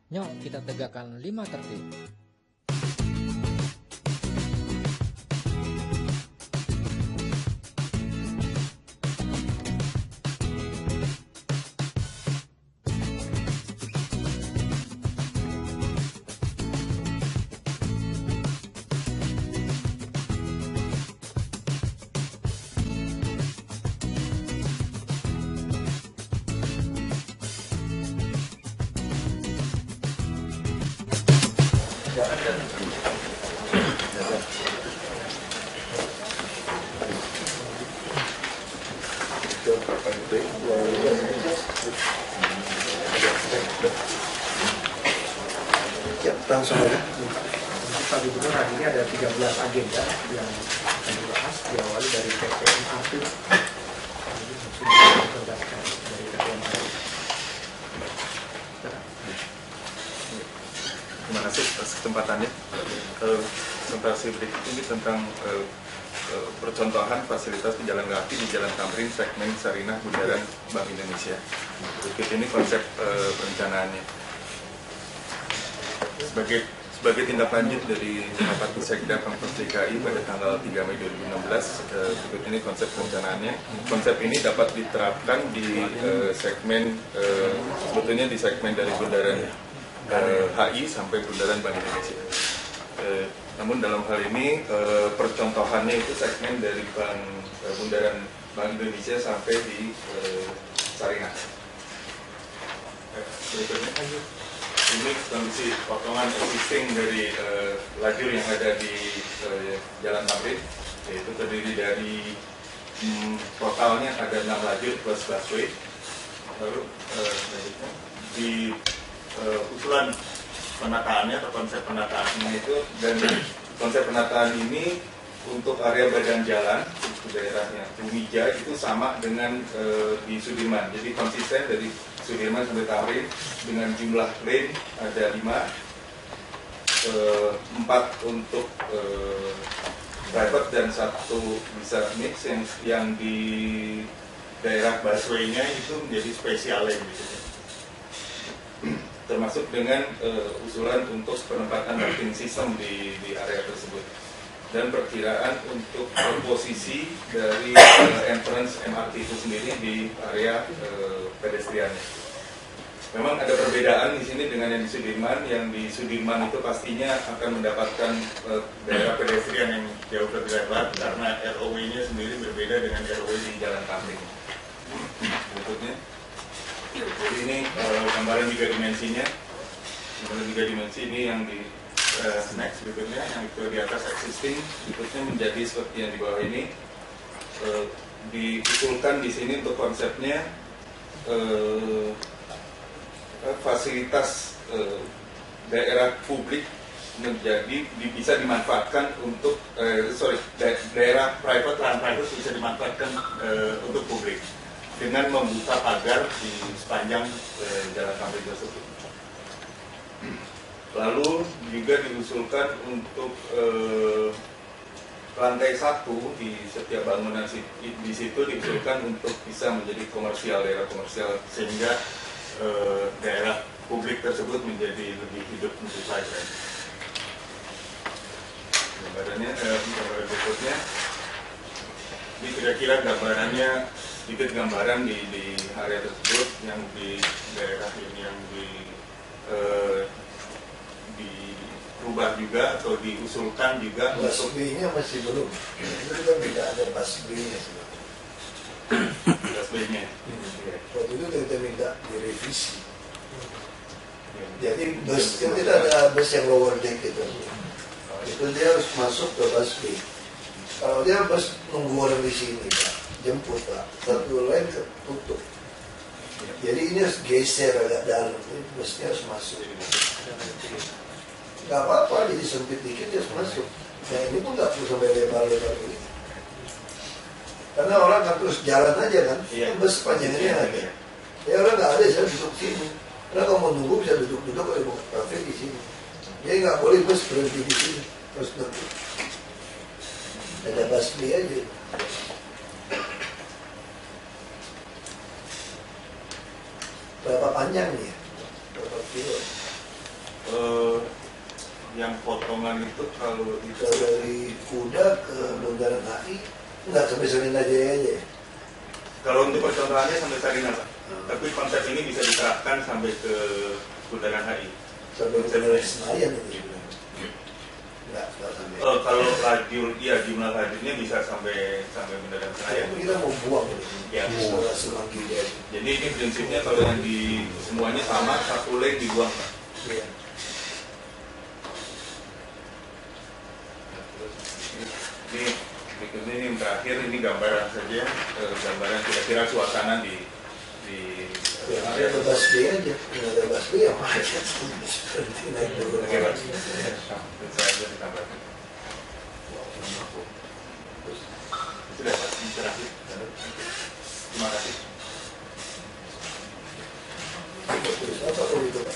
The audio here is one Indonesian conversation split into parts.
Yuk kita tegakkan 5 tertib. Langsung aja. Pak Gubernur, hari ini ada 13 agenda yang akan dibahas, diawali dari PPMAP. Ini sudah terdaftar dari PPMAP. Terima kasih atas kesempatannya. Presentasi berikut ini tentang percontohan fasilitas pejalan kaki di Jalan Tamrin segmen Sarinah Bundaran Bank Indonesia. Berikut ini konsep perencanaannya. Sebagai tindak lanjut dari rapat Sekda Pemprov DKI pada tanggal 3 Mei 2016, berikut ini konsep perencanaannya. Konsep ini dapat diterapkan di segmen, sebetulnya di segmen dari Bundaran HI sampai Bundaran Bank Indonesia. Namun dalam hal ini percontohannya itu segmen dari Bundaran Bank Indonesia sampai di Sarinah. Berikutnya ini kondisi potongan existing dari lajur yang ada di Jalan Tamrin, yaitu terdiri dari totalnya ada 6 lajur plus busway. Lalu di usulan penataannya atau konsep penataannya itu, dan konsep penataan ini untuk area badan jalan untuk daerahnya Bumija itu sama dengan di Sudirman, jadi konsisten dari Sudirman sampai Tamrin dengan jumlah lane ada 5, 4 untuk private dan 1 bisa mix, yang di daerah busway-nya itu menjadi special lane gitu. Termasuk dengan usulan untuk penempatan mapping system di area tersebut dan perkiraan untuk posisi dari entrance MRT itu sendiri di area pedestriannya. Memang ada perbedaan di sini dengan yang di Sudirman. Yang di Sudirman itu pastinya akan mendapatkan daerah pedestrian yang jauh lebih lebar karena ROW-nya sendiri berbeda dengan ROW di Jalan Tamrin. Berikutnya, jadi ini gambaran 3 dimensinya. Gambaran 3 dimensi ini yang di next berikutnya, yang itu di atas existing, berikutnya menjadi seperti yang di bawah ini. Diusulkan di sini untuk konsepnya fasilitas daerah publik menjadi bisa dimanfaatkan untuk daerah private, lahan private bisa dimanfaatkan untuk publik dengan membuka pagar di sepanjang Jalan Tamrin tersebut. Lalu juga diusulkan untuk lantai 1 di setiap bangunan di situ diusulkan untuk bisa menjadi komersial, daerah komersial, sehingga daerah publik tersebut menjadi lebih hidup untuk lagi. Gambarannya, gambaran berikutnya, ini kira-kira gambarannya, sedikit gambaran di area tersebut yang di daerah ini yang dirubah juga atau diusulkan juga. Busway-nya masih belum, itu kan tidak ada busway-nya sebetulnya. Busway-nya. Waktu itu kita minta direvisi. Jadi bus kan tidak ada bus yang lower deck itu. Itu dia harus masuk ke busway. Kalau dia bus nunggu orang di sini, Pak, jemput Pak, satu lain tutup. Jadi ini harus geser agak dalam, busnya harus masuk. Gak apa-apa, jadi sempit dikit dia harus masuk. Nah ini pun gak perlu sampai lebar-lebar ini. Karena orang kan terus jalan aja kan, bus panjangnya ada. Ya orang gak ada, saya duduk sini. Karena kalau mau nunggu bisa duduk-duduk, kalau mau kafe di sini. Jadi gak boleh bus berhenti di sini, harus nunggu. Ada busway aja. Berapa panjang nih? Berapa kilo? Yang potongan itu kalau itu Kalau dari Kuda ke Bundaran HI nggak sampai Sarina Jaya aja ya? kalau untuk percontohannya sampai Sarina Pak. Tapi konsep ini bisa diterapkan sampai ke Bundaran HI. Sampai ke Bundaran Senayan itu. Nggak sampai. Kalau lajur, ya jumlah lajurnya bisa sampai Bundaran Senayan. Tapi kita mau buang Ya. setelah Semanggi dia. Jadi ini prinsipnya kalau yang di semuanya sama, satu lane dibuang Pak. Iya. Ini berikutnya ini yang terakhir, ini gambaran saja, gambaran kira-kira suasana di Ya, ada busway aja, nggak ada busway ya macet. Berarti naik turun. Oke Pak, saya aja ditambahkan. Sudah Pak, ini terakhir. Terima kasih. Terus apa kalau itu Pak?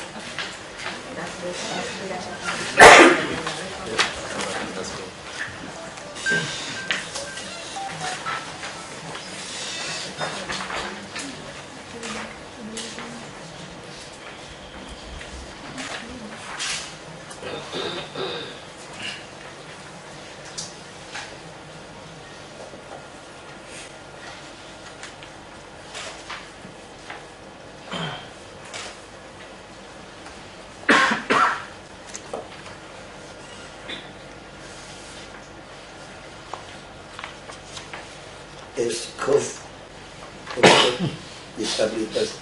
S-curve untuk disabilitas.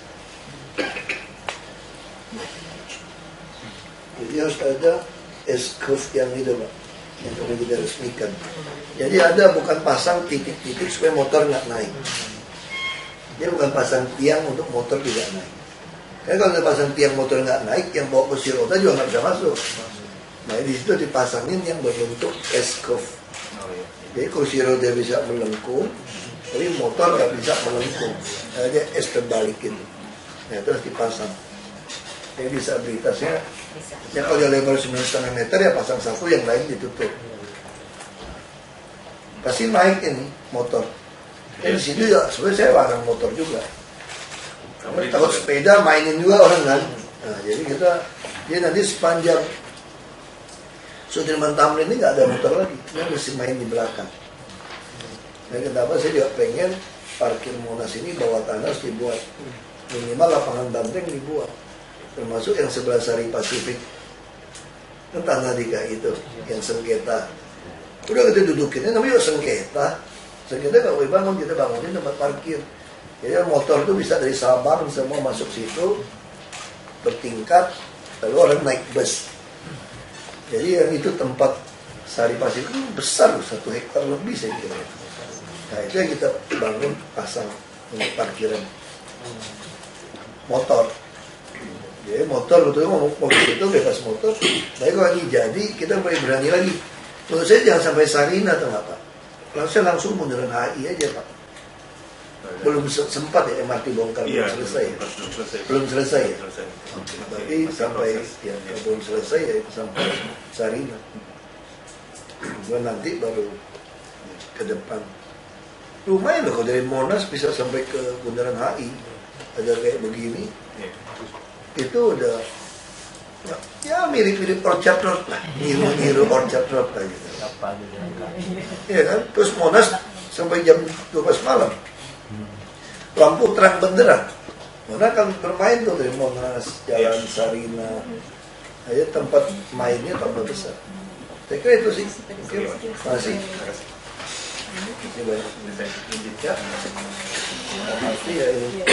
Jadi harus ada S-curve yang itu Pak, yang kemudian kita resmikan. Jadi ada bukan pasang titik-titik supaya motor nggak naik. Dia bukan pasang tiang untuk motor tidak naik. Karena kalau pasang tiang motor nggak naik, yang bawa kursi roda juga nggak bisa masuk. Nah di situ dipasangin yang berbentuk S-curve. Jadi kursi roda bisa melengkung, tapi motor nggak bisa melengkung. Nah, dia S terbalikin. Nah terus dipasang. Jadi disabilitasnya, ya kalau dia lebar 9,5 meter ya pasang satu, yang lain ditutup. Pasti naik ini motor. Ya di situ ya sebenarnya saya larang motor juga. Takut sepeda mainin juga orang kan. Nah jadi dia nanti sepanjang Sudirman Tamrin ini nggak ada motor lagi, dia mesti main di belakang. Nah kenapa saya juga pengen parkir Monas ini bawah tanah harus dibuat, minimal lapangan banteng dibuat, termasuk yang sebelah Sari Pasifik, itu tanah DKI itu, yang sengketa. Udah kita dudukin, ini namanya sengketa. Sengketa nggak boleh bangun, kita bangunin tempat parkir. Jadi motor itu bisa dari Sabang semua masuk situ, bertingkat, lalu orang naik bus. Jadi yang itu tempat Sari Pasifik itu besar, 1 hektar lebih saya kira. Nah itu yang kita bangun, pasang untuk parkiran motor. Jadi motor betul mau itu bebas motor. Tapi kalau lagi jadi kita mulai berani lagi. Menurut saya jangan sampai Sarina atau apa. Langsung Bundaran HI aja Pak. Belum sempat ya MRT bongkar, belum selesai. Belum selesai ya. Tapi sampai ya belum selesai ya itu sampai Sarina. Nanti baru ke depan. Lumayan loh kalau dari Monas bisa sampai ke Bundaran HI. Ada kayak begini. Itu udah ya mirip-mirip Orchard Road lah. Niru Orchard Road lah gitu. Iya kan? Terus Monas sampai jam 12 malam. Lampu terang benderang. Mana kan bermain tuh dari Monas, Jalan Sarina. Aja tempat mainnya tambah besar. Saya kira itu sih. Oke, terima kasih. Ini banyak ya. Pasti ya ini.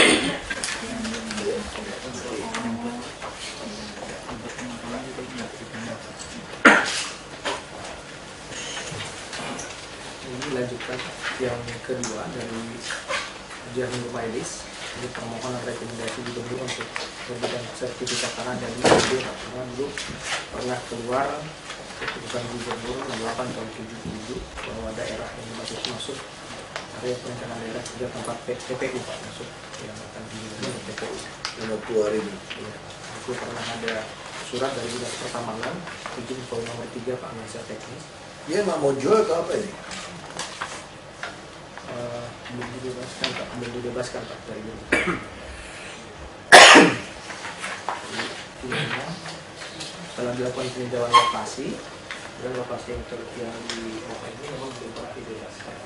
Ini lanjutkan yang kedua dari ujian minggu Mailis. Ini permohonan rekomendasi gubernur untuk memberikan sertifikat tanah dan IB karena dulu pernah keluar keputusan gubernur 8 tahun 77 bahwa daerah yang masuk area perencanaan daerah juga tempat TPU Pak, masuk yang akan dimiliki TPU. Nomor 2000. Ya, itu pernah ada surat dari Dinas Pertamanan izin poin nomor 3 Pak Analisa Teknis. Dia nggak mau jual atau apa ini? Belum dibebaskan Pak dari ini. Setelah dilakukan peninjauan lokasi, dan lokasi yang yang di bawah ini memang belum pernah dibebaskan.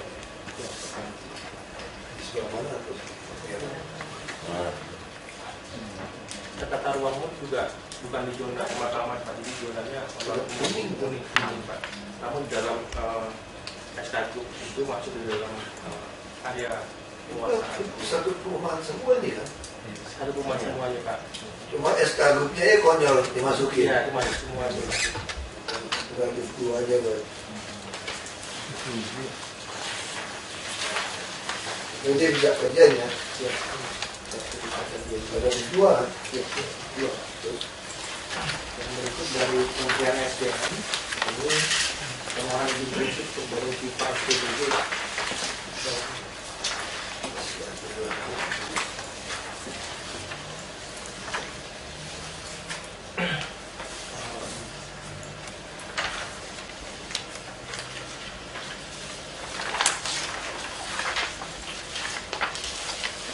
Di sebelah mana tuh? Tata ruang juga bukan di zona pemakaman Pak, jadi zonanya kuning Pak. Namun dalam SK itu masuk di dalam area penguasaan. Satu perumahan semua nih kan? Satu perumahan semuanya Pak. Cuma SK grupnya ya konyol dimasukin. Iya, itu masuk semua. Bukan di dua aja kan. Jadi bisa kerjanya. Iya. Ada di dua kan? Iya. Yang berikut dari Kementerian SDM ini pengeluaran izin prinsip untuk baru pipa SPBD.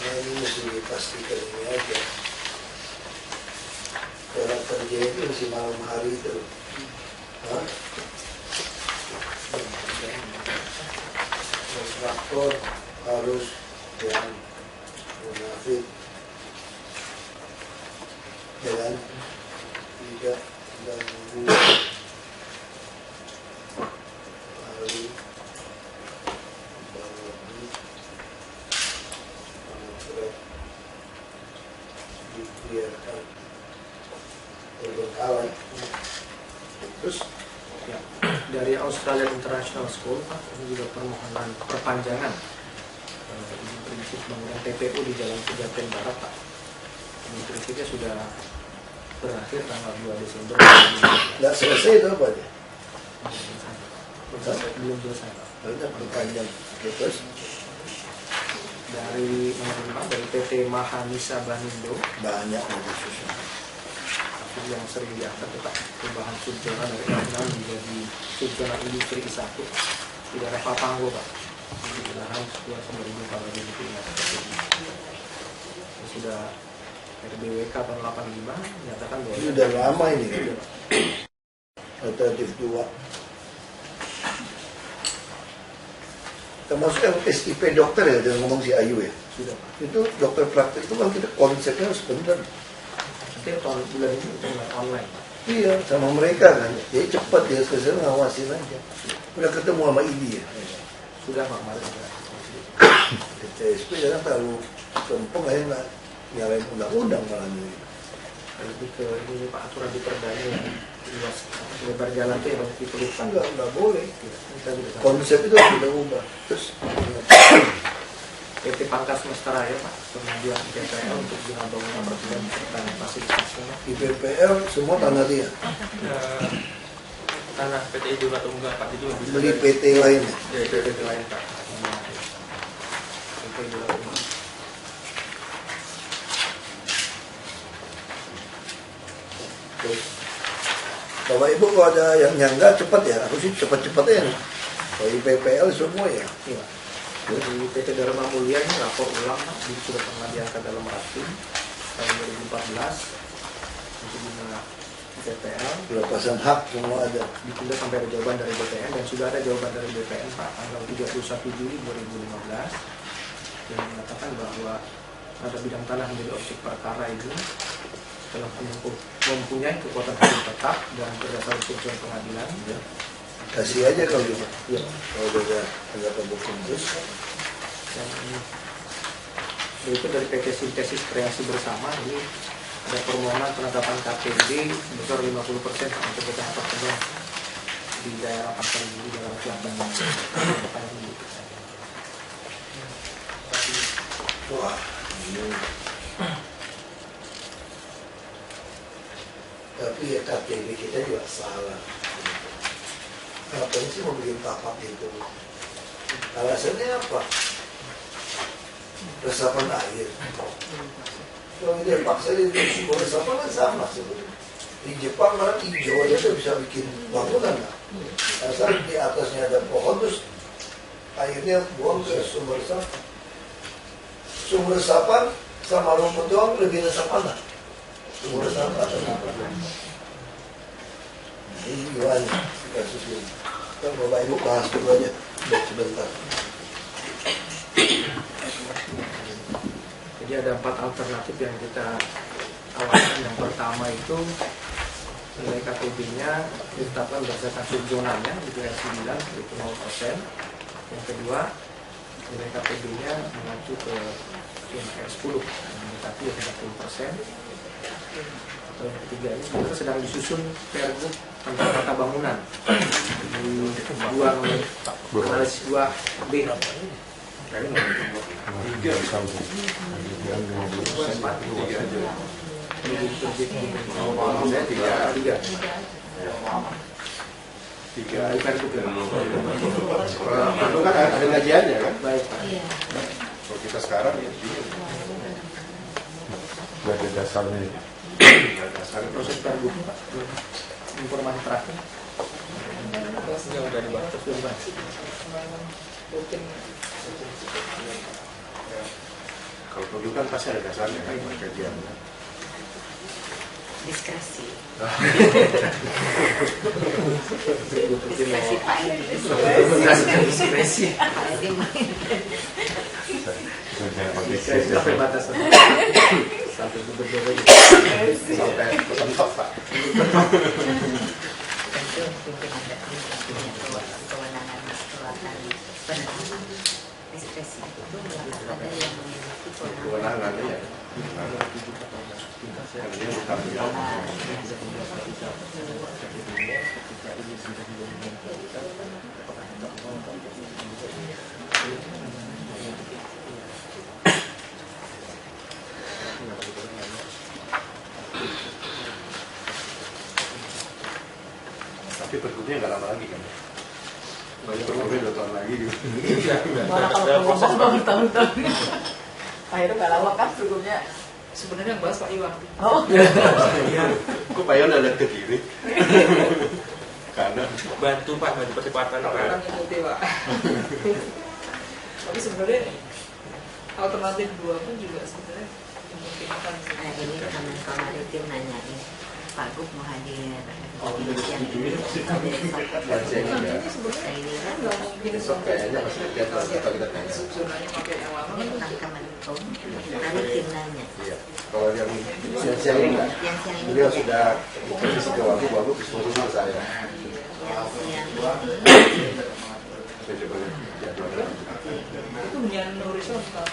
Ini mesti dipastikan ini aja. Orang kerja itu mesti malam hari itu. Hah? Kontraktor harus yang munafik, dan tidak ganggu hari bagi kontrak dibiarkan terbengkalai. Terus Ya. Dari Australian International School, Pak, ini juga permohonan perpanjangan izin prinsip bangunan TPU di Jalan Pejaten Barat, Pak. Izin prinsipnya sudah berakhir tanggal 2 Desember 2019. nggak selesai itu apa dia? Belum selesai, Pak. Banyak berpanjang. Terus Dari nomor 5 dari PT Mahanisa Banindo, banyak yang susah. yang sering diangkat Pak, perubahan subzona dari K6 menjadi subzona industri I1 di daerah Papanggo, Pak, di lahan seluas 2.400 meter. Sudah RBWK tahun 85 menyatakan bahwa Ini udah lama ini kan? Alternatif 2. Termasuk yang SIP dokter ya, jangan ngomong si Ayu ya. sudah, Pak. Itu dokter praktek itu kan kita konsepnya harus benar. Nanti tahun bulan ini itu mulai online, Pak. Iya, sama mereka kan. Jadi cepat dia sekarang ngawasin aja. Udah ketemu sama ID ya. Sudah, Pak, kemarin sudah. TSP jangan terlalu kempeng aja nggak nyalain undang-undang malah ini. Lebih ke ini Pak, aturan di perdanya yang luas lebar jalan itu yang diperlukan. Nggak boleh. Kita juga Konsep itu sudah ubah. Terus PT Pangkas Mestaraya, Pak, pengajuan PPL untuk guna bangunan apartemen serta fasilitasnya, Pak. di PPL semua tanah dia. Tanah PT Idola Tunggal, Pak, itu bisa Beli dari- PT lain. dari PT lain, Pak. PT Idola Tunggal. Terus, Bapak Ibu kalau ada yang nyangga cepat ya, aku sih cepat-cepat ya. Kalau di PPL semua ya. Iya. Di PT Dharma Mulia ini lapor ulang, Pak, ini sudah pernah diangkat dalam rapim tahun 2014 untuk guna PPL. Pelepasan hak semua ada. Ditunda sampai ada jawaban dari BPN, dan sudah ada jawaban dari BPN Pak tanggal 31 Juli 2015 yang mengatakan bahwa ada bidang tanah menjadi objek perkara ini telah mempunyai kekuatan hukum tetap dan berdasarkan putusan pengadilan. Ya. Kasih aja kalau gitu. Ya. Kalau udah ada pembuktian terus. Dan berikut dari PT Sintesis Kreasi Bersama ini ada permohonan penetapan KPD sebesar 50% untuk PT apartemen di daerah Pasar Minggu, daerah Selatan. Wah, ini. Tapi ya KTP kita juga salah. Ngapain sih mau bikin tapak itu? Alasannya apa? Resapan air. Kalau dia paksa dia sumber resapan kan sama sebenarnya. Di Jepang malah hijau aja tuh bisa bikin bangunan lah. Asal di atasnya ada pohon terus airnya buang ke sumber resapan. Sumber resapan sama rumput doang lebih resapan lah. Sumber resapan. gimana kasus ini. Kan Bapak Ibu bahas dulu aja sebentar. Jadi ada 4 alternatif yang kita tawarkan. Yang pertama itu nilai KTB-nya ditetapkan berdasarkan subzonanya di R 9 yaitu 0%. Yang kedua, nilai KTB-nya mengacu ke R 10 yang mendekati 30%. Atau yang ketiga, ini kita sedang disusun pergub tentang tata bangunan di 2 analisis 2B. Itu kan ada kajiannya kan? Baik, Pak. Kalau kita sekarang ya Gak ada dasarnya. Proses pergub, Pak. Informasi terakhir. Sudah dibahas. kalau perlu kan pasti ada dasarnya kan kajiannya. Diskresi. Diskresi Pak Edi. Diskresi. Pak Edi. Diskresi sampai batas. Sampai gubernur Sampai mentok Pak. Tentu pimpinan dan punya kewenangan mengeluarkan penetapan. Diskresi itu ada yang memiliki kewenangan. Kewenangan ya. Dia bukan tapi pergubnya nggak lama lagi kan? Pergubnya 2 tahun lagi gitu. Malah kalau ngomong bertahun-tahun. Akhirnya nggak lama kan pergubnya. Sebenarnya yang bahas Pak Iwan. Oh. Kok Pak Yon ada ke kiri? Karena Bantu Pak, bantu percepatan Pak. Orang ngikuti Pak. Tapi sebenarnya alternatif 2 pun juga sebenarnya memungkinkan. Nah ini Kemenko Maritim nanyain Pak Gub mau hadir. Yang Ini sebenarnya ini kan nggak mungkin besok kayaknya pasti lihat atau kita tanya. subzonanya pakai yang lama kan tentang Kemenko Maritim nanya. Iya. Kalau yang siang ini enggak. Yang siang ini Beliau sudah posisi ke Wagub disposisi ke saya. yang siang ini Saya coba lihat jadwalnya. itu hunian horizontal.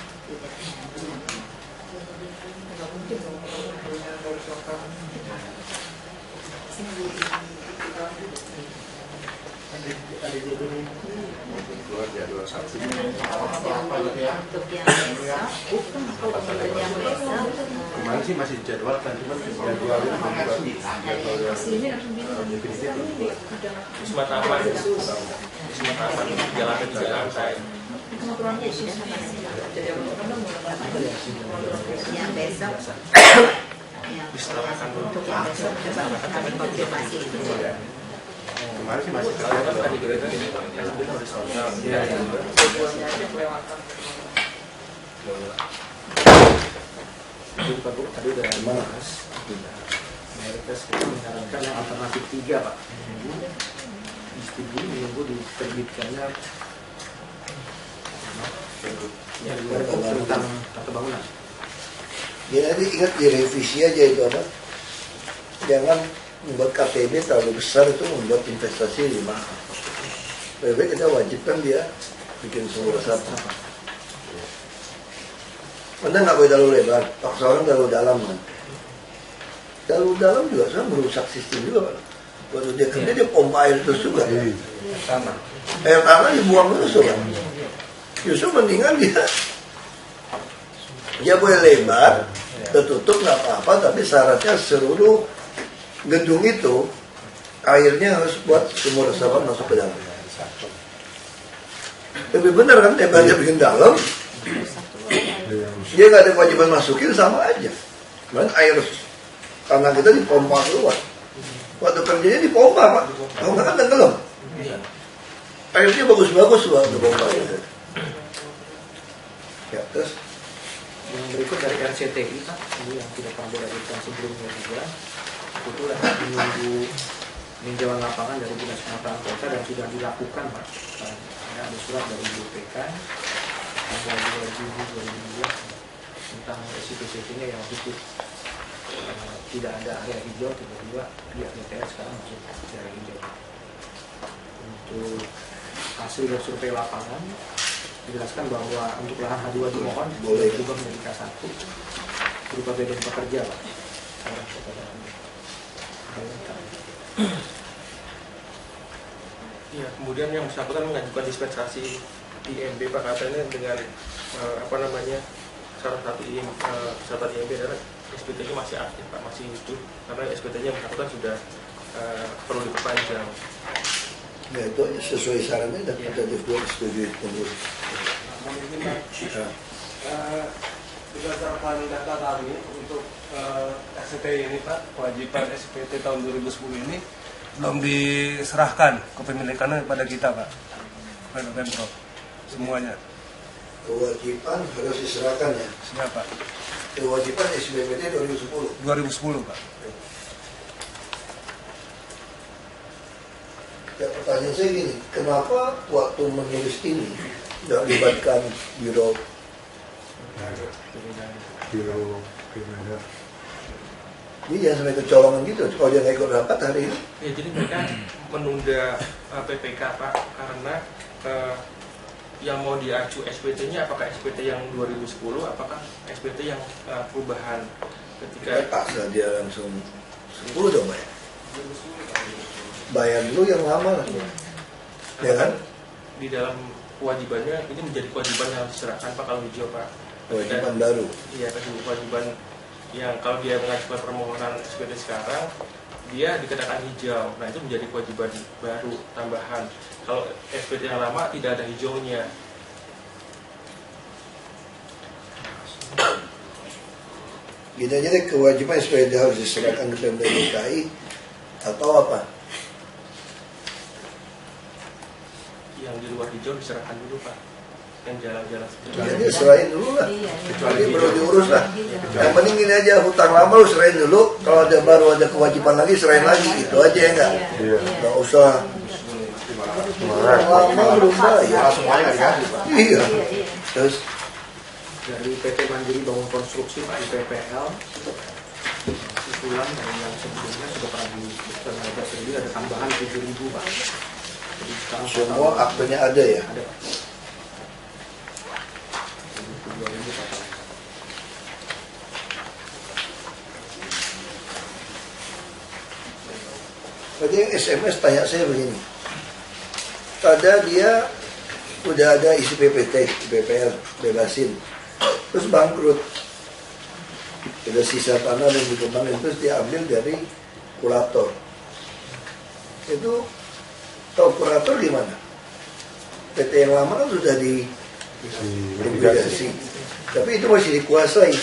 Nggak mungkin dong hunian horizontal. Keluar jadwal Sabtu. untuk yang besok Kemarin sih masih dijadwalkan, cuman jadwal itu belum bagus. Jadwal yang Sini harus bilang Wisma Taman. Wisma Taman jalan ke 3 lantai. pengaturannya sudah jadi yang besok yang untuk yang besok coba kami konfirmasi itu. kemarin sih masih Kan tadi terlihat. kita ini SB horizontal. semuanya aja kelewatan. Jadi Pak Bu, tadi udah bahas. Mayoritas kita menyarankan yang alternatif 3 Pak. Disetujui menunggu diterbitkannya yang tentang tata bangunan. Ya nanti ingat direvisi aja itu apa? Jangan membuat KTB terlalu besar itu membuat investasi lebih mahal. Lebih baik kita wajibkan dia bikin sumur resapan. Anda nggak boleh terlalu lebar, paksa orang terlalu dalam kan. Terlalu dalam juga sebenarnya merusak sistem juga kan. Waktu dia kerja dia pompa air terus juga. Air tanah dibuang terus kan. Justru mendingan dia boleh lebar, tertutup nggak apa-apa, tapi syaratnya seluruh gedung itu airnya harus buat sumur resapan masuk ke dalam. Lebih benar kan, lebarnya bikin dalam, dia nggak ada kewajiban masukin sama aja. Cuman air tanah kita dipompa keluar. Waktu kerjanya dipompa Pak, kalau nggak kan tenggelam. Airnya bagus-bagus waktu pompa itu. Ya, terus Yang berikut dari RCTI Pak, ini yang tidak pernah dilakukan sebelumnya juga. Kebetulan menunggu peninjauan lapangan dari Dinas Penataan Kota dan sudah dilakukan Pak. Ada surat dari BPK tanggal 2002 tentang SIP-nya yang waktu itu tidak ada area hijau, tiba-tiba pihak DPR sekarang masuk area hijau. Untuk hasil dari survei lapangan dijelaskan bahwa untuk lahan H2 dimohon boleh berubah menjadi K1 berupa bedeng pekerja Pak. Iya, kemudian yang bersangkutan mengajukan dispensasi IMB Pak, katanya dengan salah satu IMB adalah SPT-nya masih aktif Pak, masih hidup karena SPT-nya yang bersangkutan sudah perlu diperpanjang. Ya itu sesuai sarannya dan kita juga setuju untuk. Mungkin Pak, berdasarkan data kami untuk SPT ini Pak, kewajiban SPT tahun 2010 ini belum diserahkan kepemilikannya kepada kita Pak, kepada Pemprov semuanya. Kewajiban harus diserahkan ya. Siapa? Kewajiban SBPT 2010. 2010 Pak. Ya, pertanyaan saya gini, kenapa waktu menulis ini tidak libatkan biro kriminal? Ini jangan sampai kecolongan gitu. Kalau dia nggak ikut rapat hari ini. Ya, jadi mereka menunda PPK Pak karena yang mau diacu SPT-nya apakah SPT yang 2010, apakah SPT yang perubahan ketika paksa dia langsung 10 dong bayar. Bayar dulu yang lama lah. Ya kan? Di dalam kewajibannya ini menjadi kewajiban yang diserahkan Pak kalau hijau Pak. Kewajiban baru. Iya, kewajiban yang kalau dia mengajukan permohonan SPT sekarang dia dikatakan hijau, nah itu menjadi kewajiban baru tambahan. Kalau SPT yang lama tidak ada hijaunya. Gini aja deh, kewajiban SPT harus diserahkan ke Pemda DKI atau apa? Yang di luar hijau diserahkan dulu Pak. Yang jalan-jalan Jadi serahin dulu lah. Kecuali perlu diurus lah. Yang penting ini aja, hutang lama lu serahin dulu. Kalau ada baru ada kewajiban lagi serahin lagi. Itu aja ya enggak? Enggak usah. Lama belum bayar. Semuanya nggak dikasih Pak. Iya. Terus Dari PT Mandiri Bangun Konstruksi Pak di PPL usulan dari yang sebelumnya sudah pernah di sendiri ada tambahan 7.000 Pak. Jadi sekarang semua aktenya ada ya. ada Pak. 7.000 total. Tadi yang SMS tanya saya begini. Ada dia udah ada isi PPT, PPL bebasin. Terus bangkrut. Ada sisa tanah dan dikembangin terus diambil dari kurator. Itu tahu kurator gimana? PT yang lama kan sudah di likuidasi. Tapi itu masih dikuasai.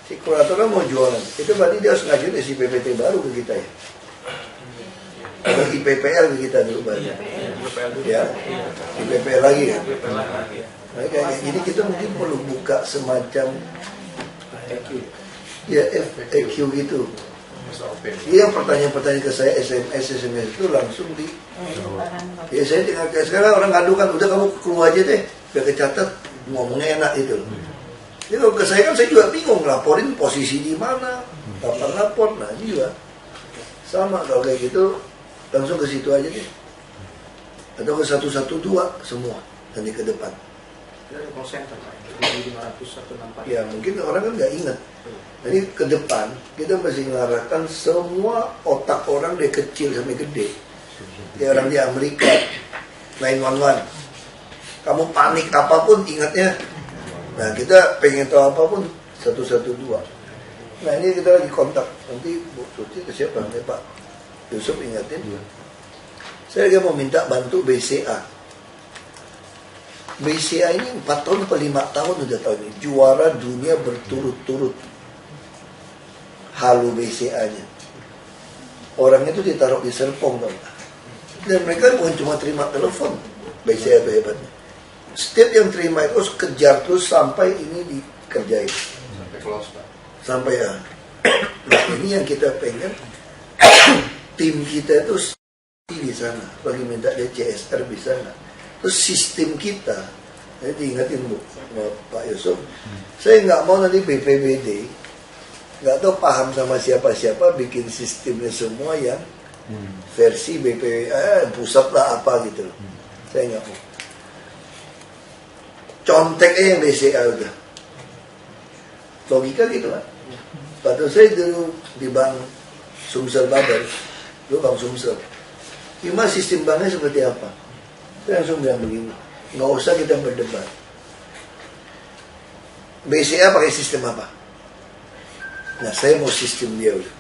Si kurator kan mau jualan. Itu berarti dia harus ngajuin isi PPT baru ke kita ya. Atau IPPL ke kita dulu berarti. Ya, IPPL lagi ya. Nah, kayak gini kita mungkin perlu buka semacam ya FAQ gitu. Dia pertanyaan-pertanyaan ke saya SMS itu langsung di. Ya saya tinggal kayak sekarang orang ngadu kan udah kamu keluar aja deh, biar kecatat ngomongnya enak itu. Jadi kalau ke saya kan saya juga bingung laporin posisi di mana, kapan lapor, nah ini juga sama kalau kayak gitu langsung ke situ aja deh. Atau ke 112 semua nanti ke depan. Ada call center Pak, 500 164. Ya mungkin orang kan nggak ingat. Jadi ke depan kita mesti mengarahkan semua otak orang dari kecil sampai gede. Kayak orang di Amerika 911. Kamu panik apapun ingatnya. Nah kita pengen tahu apapun 112. Nah ini kita lagi kontak. Nanti Bu Tuti ke siapa? Nanti Pak Yusuf ingatin. Saya juga mau minta bantu BCA. BCA ini 4 tahun atau 5 tahun udah tahun ini juara dunia berturut-turut. Halu BCA-nya. Orangnya itu ditaruh di Serpong dong. Dan mereka bukan cuma terima telepon. BCA itu hebatnya. Setiap yang terima itu kejar terus sampai ini dikerjain. Sampai close Pak. Sampai ya. Nah ini yang kita pengen tim kita itu di sana, bagi minta dia CSR di sana. Terus sistem kita, jadi diingatin Bu, Pak Yusuf, saya nggak mau nanti BPBD nggak tahu paham sama siapa-siapa bikin sistemnya semua yang versi pusat lah apa gitu loh. Saya nggak mau. Conteknya yang BCA udah. Logika gitu kan. Pada saya dulu di Bank Sumsel Badar, dulu Bank Sumsel. Gimana sistem banknya seperti apa? Saya langsung bilang begini, nggak usah kita berdebat. BCA pakai sistem apa? Nah, saya mau sistem dia udah.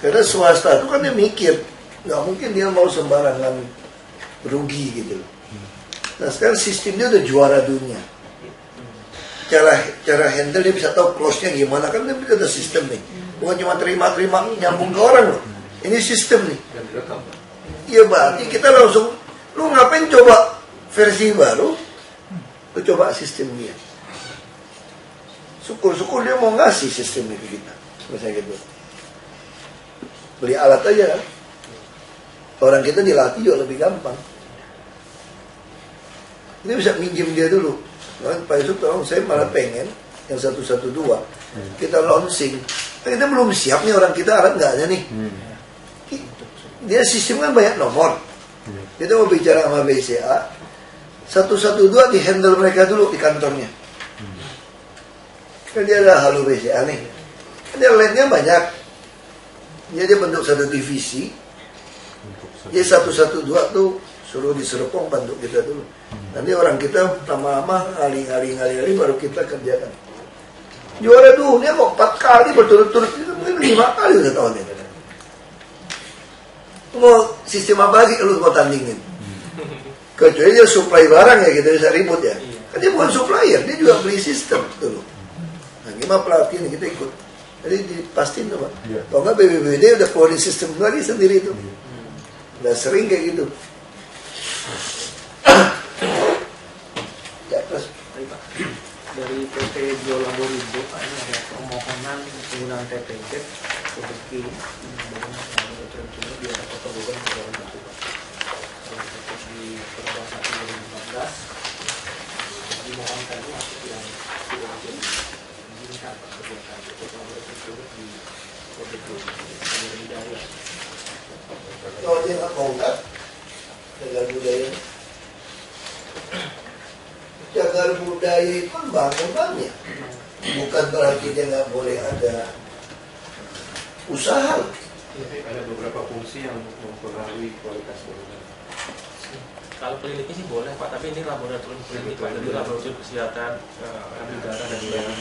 Karena swasta itu kan dia mikir, nggak mungkin dia mau sembarangan rugi gitu loh. Nah, sekarang sistem dia udah juara dunia. Cara handle dia bisa tahu close-nya gimana, kan dia ada sistem nih. Bukan cuma terima nyambung ke orang loh. Ini sistem nih. Iya, berarti kita langsung, lu ngapain coba versi baru? Lu coba sistem dia. Syukur-syukur dia mau ngasih sistem itu kita. Misalnya gitu. Beli alat aja kan. Orang kita dilatih juga lebih gampang. Ini bisa minjem dia dulu. Pak Yusuf tolong, saya malah pengen yang 112 kita launching. Kita belum siap nih, orang kita alat nggak ada nih. Dia sistem kan banyak nomor. Kita mau bicara sama BCA, 112 di handle mereka dulu di kantornya. Kan dia ada halo BCA nih. Kan dia lainnya banyak. Dia bentuk satu divisi. Dia 112 tuh suruh diserupong bantu kita dulu. Nanti orang kita lama-lama ngali baru kita kerjakan. Juara dunia kok 4 kali berturut-turut, itu mungkin 5 kali udah tahun ini. Mau sistem apa lagi lu mau tandingin? Kecuali dia supply barang ya kita bisa ribut ya. Kan dia bukan supplier, dia juga beli sistem dulu. Nah gimana pelatihan kita ikut. Jadi dipastiin tuh Pak. Kalau nggak BPBD udah keluarin sistem lagi sendiri itu. Udah sering kayak gitu. Ya terus Dari PT Biolaborindo Pak, ini ada permohonan penggunaan TPG rezeki di era Kota Bogor Kepulauan Batu Pak. Di Peraturan 1 2014 dimohonkan masuk yang tidak diizinkan Pak kegiatan kolaborasi tersebut di Kota Budaya. kalau dia nggak mau nggak jagar budaya. Jagar budaya itu kan bangunannya. Bukan berarti dia nggak boleh ada usaha. Ada beberapa fungsi yang mempengaruhi kualitas bangunan. Kalau kliniknya sih boleh Pak, tapi ini laboratorium klinik Pak, jadi laboratorium kesehatan ambil darah dan lain-lain.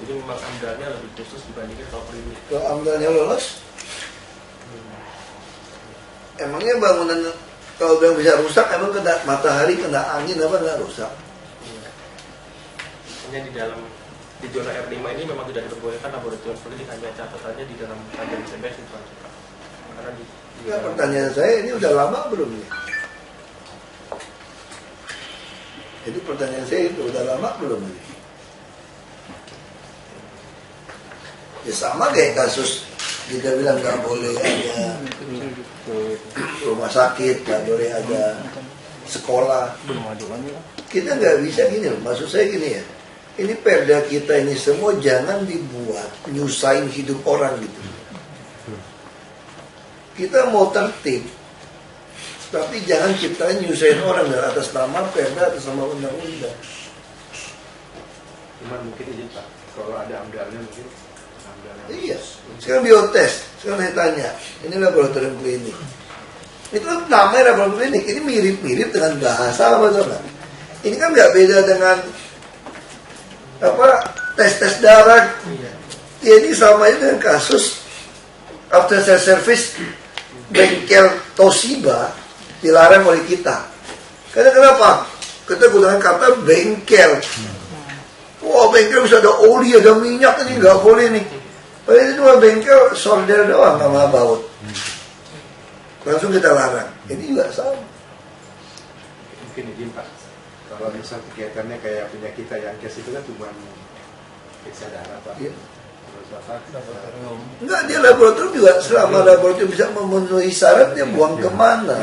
Jadi memang amdalnya lebih khusus dibandingkan kalau klinik. Kalau amdalnya lolos, emangnya bangunan kalau yang bisa rusak, emang kena matahari, kena angin apa nggak rusak? Hanya di dalam di zona R5 ini memang tidak diperbolehkan laboratorium klinik, hanya catatannya di dalam kajian CBS itu aja Pak. Karena di Ya, pertanyaan saya ini udah lama belum ya? Jadi pertanyaan saya itu udah lama belum ini? Ya sama kayak kasus kita bilang nggak boleh ada rumah sakit, nggak boleh ada sekolah. Kita nggak bisa gini loh. Maksud saya gini ya. Ini perda kita ini semua jangan dibuat nyusahin hidup orang gitu. Kita mau tertib, tapi jangan ciptain nyusahin orang dari atas nama perda, atas nama undang-undang. Cuman mungkin izin Pak, kalau ada amdalnya mungkin amdalnya. Iya. Sekarang biotes, sekarang saya tanya, ini laboratorium klinik. Itu kan namanya laboratorium klinik, ini mirip-mirip dengan bahasa apa coba? Ini kan nggak beda dengan apa tes darah. Ya, ini sama itu dengan kasus after sales service bengkel Toshiba dilarang oleh kita. Karena kenapa? Kita gunakan kata bengkel. Wah, bengkel bisa ada oli, ada minyak, ini nggak boleh nih. Padahal itu cuma bengkel solder doang sama baut. Langsung kita larang. Ini juga sama. Mungkin izin Pak, kalau misal kegiatannya kayak punya kita yang kes itu kan cuma periksa darah Pak. Iya. Enggak, dia laboratorium juga selama laboratorium bisa memenuhi syaratnya buang kemana?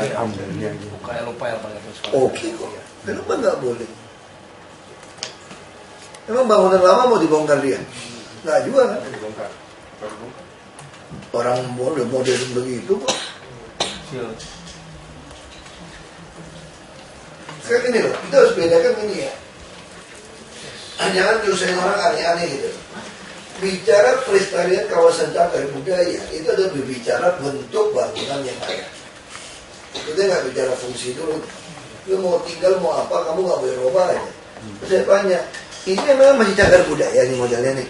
Oke kok, kenapa nggak boleh? Emang bangunan lama mau dibongkar dia? Nggak juga kan? Orang modern begitu kok. Sekarang ini loh, kita harus bedakan ini ya. Jangan nyusahin orang aneh-aneh gitu. Bicara pelestarian kawasan cagar budaya itu adalah berbicara bentuk bangunan yang ada. Kita nggak bicara fungsi dulu. Lu mau tinggal mau apa, kamu nggak boleh rubah aja. Terus saya tanya, ini memang masih cagar budaya nih modelnya nih.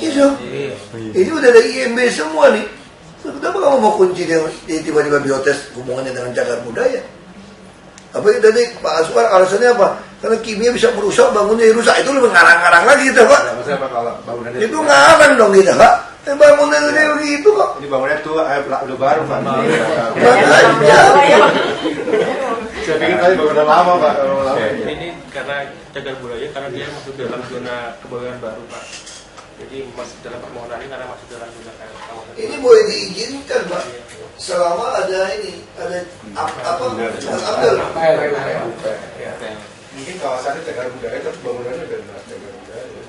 Iya, ini udah ada IMB semua nih. Kenapa kamu mau kunci dia tiba-tiba biotes hubungannya dengan cagar budaya? Apa yang tadi Pak Aswar alasannya apa? Karena kimia bisa merusak, bangunnya rusak. Itu lebih ngarang-ngarang lagi gitu Pak. Itu ngarang dong gitu Pak. Bangunan kayak begitu kok. Ini bangunnya tua, udah baru Pak. Saya pikir tadi bangunan lama Pak. Ini karena cagar budaya, karena dia masuk dalam zona kebudayaan baru Pak. Jadi masuk dalam permohonan ini karena masuk dalam zona kawasan. Ini boleh diizinkan Pak. Selama ada ini, ada apa? Mungkin kawasannya cagar budaya, tapi bangunannya udah cagar budaya.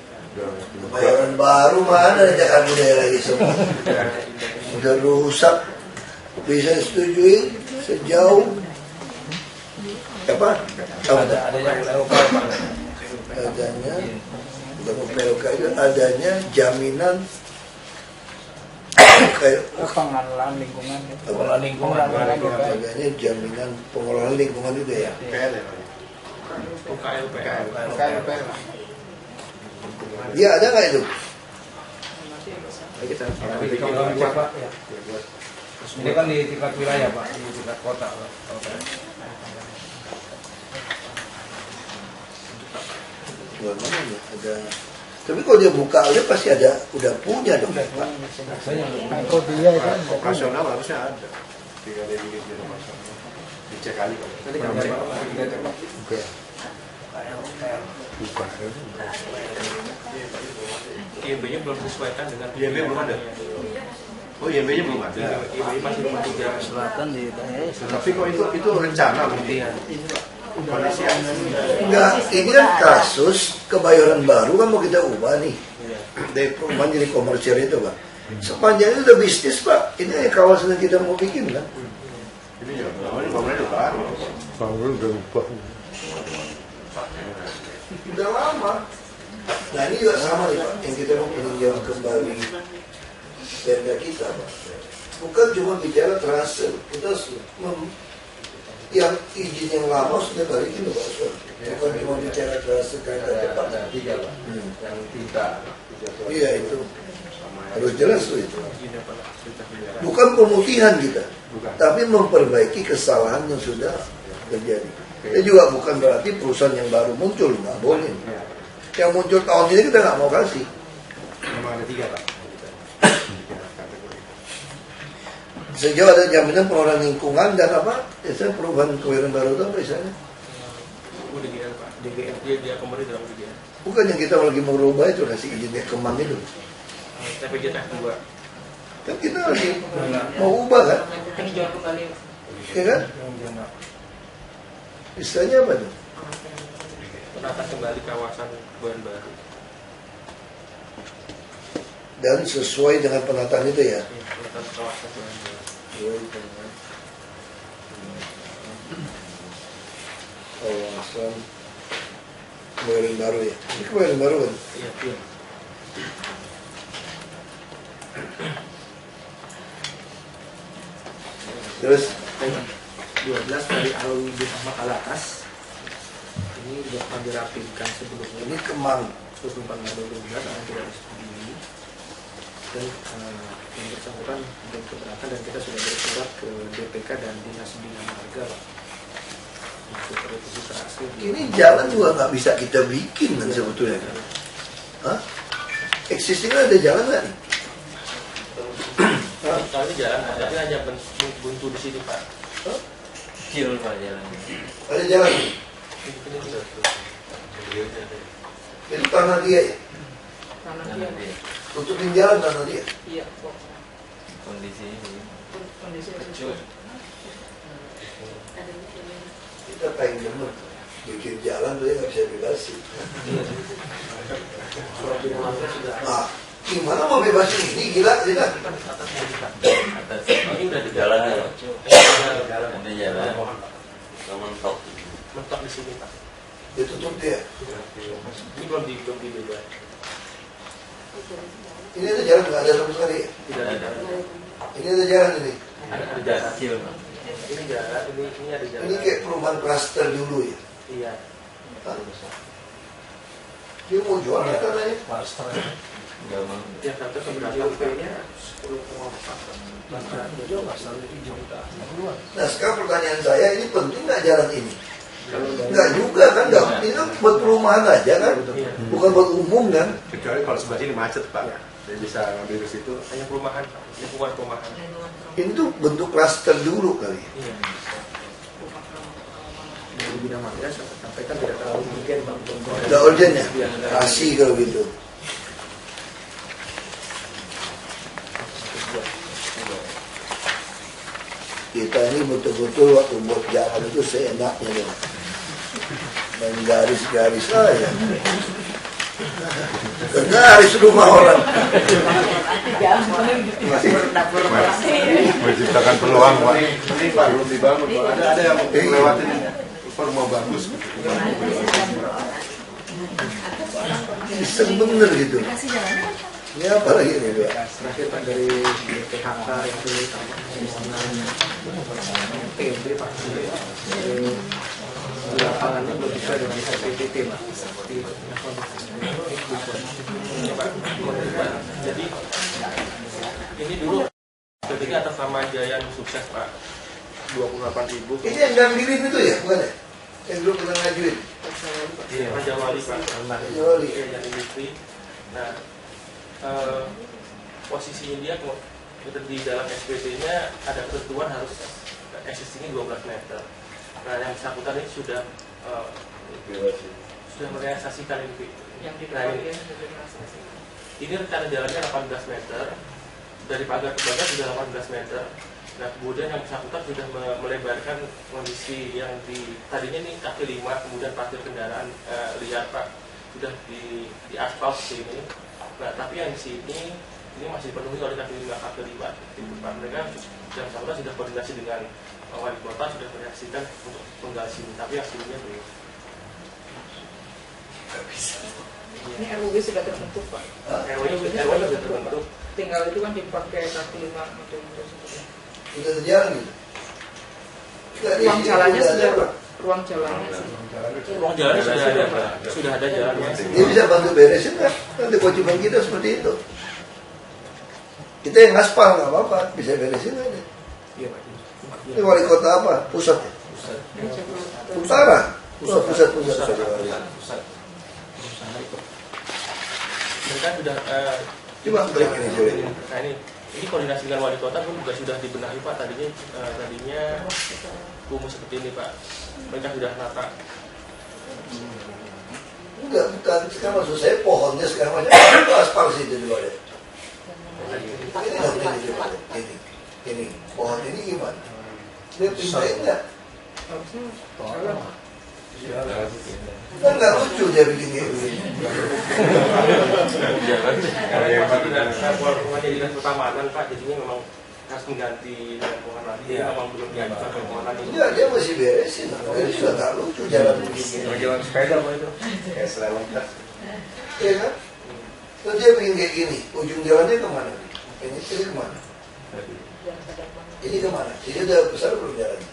Kebayoran baru mana ada cagar budaya lagi semua. Udah rusak. Bisa setujui sejauh apa? Adanya bukan PLK itu adanya jaminan pengelolaan lingkungan adanya jaminan pengelolaan lingkungan itu ya. UKLPL. Iya ada nggak itu? Ini kan di tingkat wilayah Pak, di tingkat kota. Mana ya? Ada. Tapi kalau dia buka aja pasti ada, udah punya dong Pak. kalau dia itu Operasional harusnya ada. Tinggal dia bikin di operasional. Dicek kali Pak. IMB-nya belum disesuaikan dengan IMB belum ada. Oh IMB-nya belum ada. IMB masih belum ada. selatan di Tapi kok itu rencana mungkin. Kondisi Enggak, ini kan kasus Kebayoran Baru kan mau kita ubah nih. Dari perumahan jadi komersial itu Pak. Sepanjang itu udah bisnis Pak. Ini kawasan yang kita mau bikin kan. ini ya, ini bangunnya udah baru. Bangun udah lupa. Udah lama. Nah ini juga sama nih Pak. Yang kita mau meninjau kembali perda kita Pak. Bukan cuma bicara transfer. Kita yang izin yang lama sudah balikin loh Pak Aswar. Bukan cuma bicara transfer kereta cepat. Yang tinta. Iya itu. Harus jelas loh itu. Bukan pemutihan kita. Tapi memperbaiki kesalahan yang sudah terjadi. Itu juga bukan berarti perusahaan yang baru muncul, nggak boleh. Yang muncul tahun ini kita nggak mau kasih. Memang ada 3 Pak. Sejauh ada jaminan pengelolaan lingkungan dan apa? Biasanya perubahan Kebayoran Baru itu apa misalnya? DGL Pak. DGL dia kembali dalam DGL. Bukan yang kita lagi mau rubah itu ngasih izin Kemang itu. TPJTF 2. Kan kita lagi mau ubah kan? Ini jual kembali. Ya kan? Istilahnya apa tuh? Menata kembali kawasan Kebayoran Baru. Dan sesuai dengan penataan itu ya. Menata kawasan Kebayoran Baru. Kawasan Kebayoran Baru ya. Ini Kebayoran Baru kan? Iya. Terus 12 dari Alwi sama Kalakas. Ini sudah pernah dirapihkan sebelumnya. ini Kemang. 24 12 akan tidak disetujui. Dan yang bersangkutan belum keberatan dan kita sudah bersurat ke DPK dan Dinas Bina Marga Pak. Untuk revisi terakhir. Ini jalan juga nggak bisa kita bikin kan sebetulnya kan? Hah? Existing ada jalan nggak nih? Kalau ini jalan ada, tapi hanya buntu di sini Pak. Kecil Pak jalannya. Ada jalan. Ini Itu tanah dia ya? Tanah dia. Tutupin jalan tanah dia? Iya, kok. Kondisi Kecil. Kita pengen demen bikin jalan dia nggak bisa bebasin. Nah, gimana mau bebasin ini? Gila. ini udah di jalan ya, ada jalan mentok di sini Pak. Ditutup dia. Ini belum dibebas. Ini ada jalan nggak ada sama sekali ya? Tidak ada. Ini ada jalan ini. Ada jalan. kecil Pak. Ini jalan, ini ada jalan. Ini kayak perumahan klaster dulu ya. Iya. Hah? Dia mau jual ya tanahnya? Nggak mau. Yang satu seberapa IP-nya 10,4. Nah sekarang pertanyaan saya, ini penting nggak jalan ini? Nggak juga kan, nggak. Ini kan buat perumahan aja kan, bukan buat umum kan. Kecuali kalau sebelah sini macet Pak, dia bisa ngambil ke situ. Hanya perumahan, lingkungan perumahan. Ini tuh bentuk klaster dulu kali. Iya. Di bidang marga saya sampaikan tidak terlalu mungkin Bang. Udah urgent ya? Kasih kalau gitu. Kita ini betul-betul waktu buat jalan itu seenaknya dong. Main garis-garis aja. Ke garis rumah orang. Menciptakan peluang Pak. Ini Pak belum dibangun Pak. Ada yang lewatin rumah bagus. Iseng bener gitu. Ini apa lagi nih Pak? Terakhir Pak dari PHK itu PMB Pak. Di lapangan itu bisa dengan PPT Pak. Jadi ini dulu ketika atas nama Jayan Sukses Pak 28.000. Ini yang ngambilin itu ya, bukan ya? Yang dulu pernah ngajuin. Raja Wali Pak. Raja Wali. Yang industri. Nah, posisinya dia di dalam SPT-nya ada ketentuan harus existingnya 12 meter. Nah, yang bersangkutan ini sudah merealisasikan ini. Yang di Nah, bawah ini rencana jalannya 18 meter. Dari pagar ke pagar sudah 18 meter. Nah, kemudian yang bersangkutan sudah melebarkan kondisi yang tadinya ini kaki 5, kemudian parkir kendaraan liar Pak, sudah di aspal seperti ini. Nah, tapi yang di sini ini masih dipenuhi oleh kaki 5, kaki 5. Pak, mereka yang bersangkutan sudah koordinasi dengan wali kota, sudah mereaksikan untuk penggali sini, tapi yang sininya belum. Ini RUB sudah terbentuk Pak. RW-nya sudah terbentuk. Tinggal itu kan dipakai kaki 5 untuk seperti Sudah terjalan gitu. ruang jalannya sudah Pak. Ruang jalannya sih. Ruang jalannya sudah ada Pak. Sudah ada jalannya. Dia bisa bantu beresin kan? Nanti kewajiban kita seperti itu. Kita yang aspal nggak apa-apa, bisa beresin aja. Iya Pak. Ini wali kota apa? Pusat ya? Utara. Pusat. Mereka sudah Coba klik ini coba. nah ini koordinasi dengan wali kota pun juga sudah dibenahi Pak. Tadinya kumuh seperti ini Pak. Mereka sudah nata. Enggak, bukan. Sekarang maksud saya pohonnya sekarang macam itu aspal sih di luar ya. Ini pohon ini gimana? Dia pindahin enggak? Kan nggak lucu dia bikin kayak begini. Karena dinas pertamanan Pak, jadinya memang harus mengganti pohon lagi. Memang belum diajukan ke pohon lagi. Enggak, dia masih beresin. Ini sudah nggak lucu jalan begini. Jalan sepeda Pak itu. Kayak selalu Iya kan? Terus dia bikin kayak gini. Ujung jalannya kemana? Ini kemana? Ini kemana? Ini udah besar belum jalannya?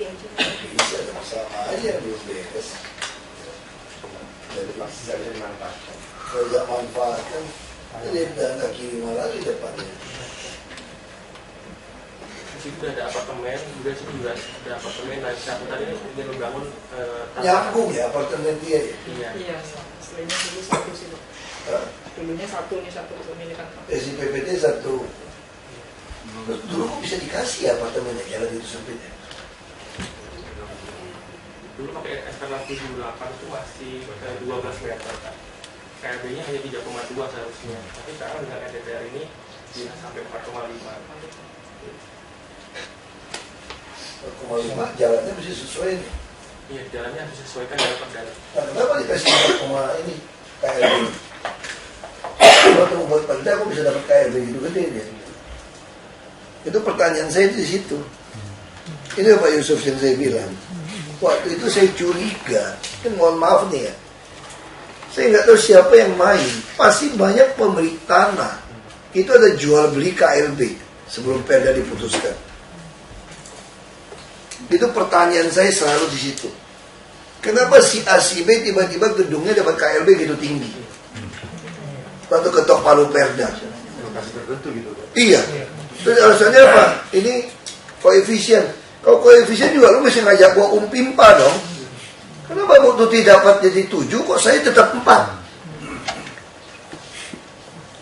Bisa sama aja belum beres. Jadi pasti bisa dimanfaatkan. Kalau tidak manfaatkan, jadi udah kiri malah di depannya. Di situ ada apartemen, juga situ juga ada apartemen. Nah, aku tadi ingin membangun Nyambung ya apartemen dia ya. Iya, aslinya dulu satu sih Pak. Dulunya satu, ini satu ini kan. Si PPT satu. Dulu kok bisa dikasih apartemennya jalan itu sempitnya? Dulu pakai SK 78 itu masih 12 meter kan. KLB-nya hanya 3,2 seharusnya. Tapi sekarang dengan RDTR ini bisa sampai 4,5. 4,5 jalannya mesti sesuai nih. Iya, jalannya harus disesuaikan dengan perda. Nah, kenapa dikasih 4, ini KLB? Waktu membuat perda kok bisa dapat KLB gitu gede dia? Itu pertanyaan saya di situ. Ini Pak Yusuf yang saya bilang. Waktu itu saya curiga, kan mohon maaf nih ya, saya nggak tahu siapa yang main. Pasti banyak pemilik tanah itu ada jual beli KLB sebelum perda diputuskan. Itu pertanyaan saya selalu di situ. Kenapa si A si B tiba-tiba gedungnya dapat KLB gitu tinggi? Waktu ketok palu perda. Iya. Terus alasannya apa? Ini koefisien. Kalau koefisien juga lu mesti ngajak gua Umpimpa dong. Kenapa Bu Tuti dapat jadi 7 kok saya tetap 4?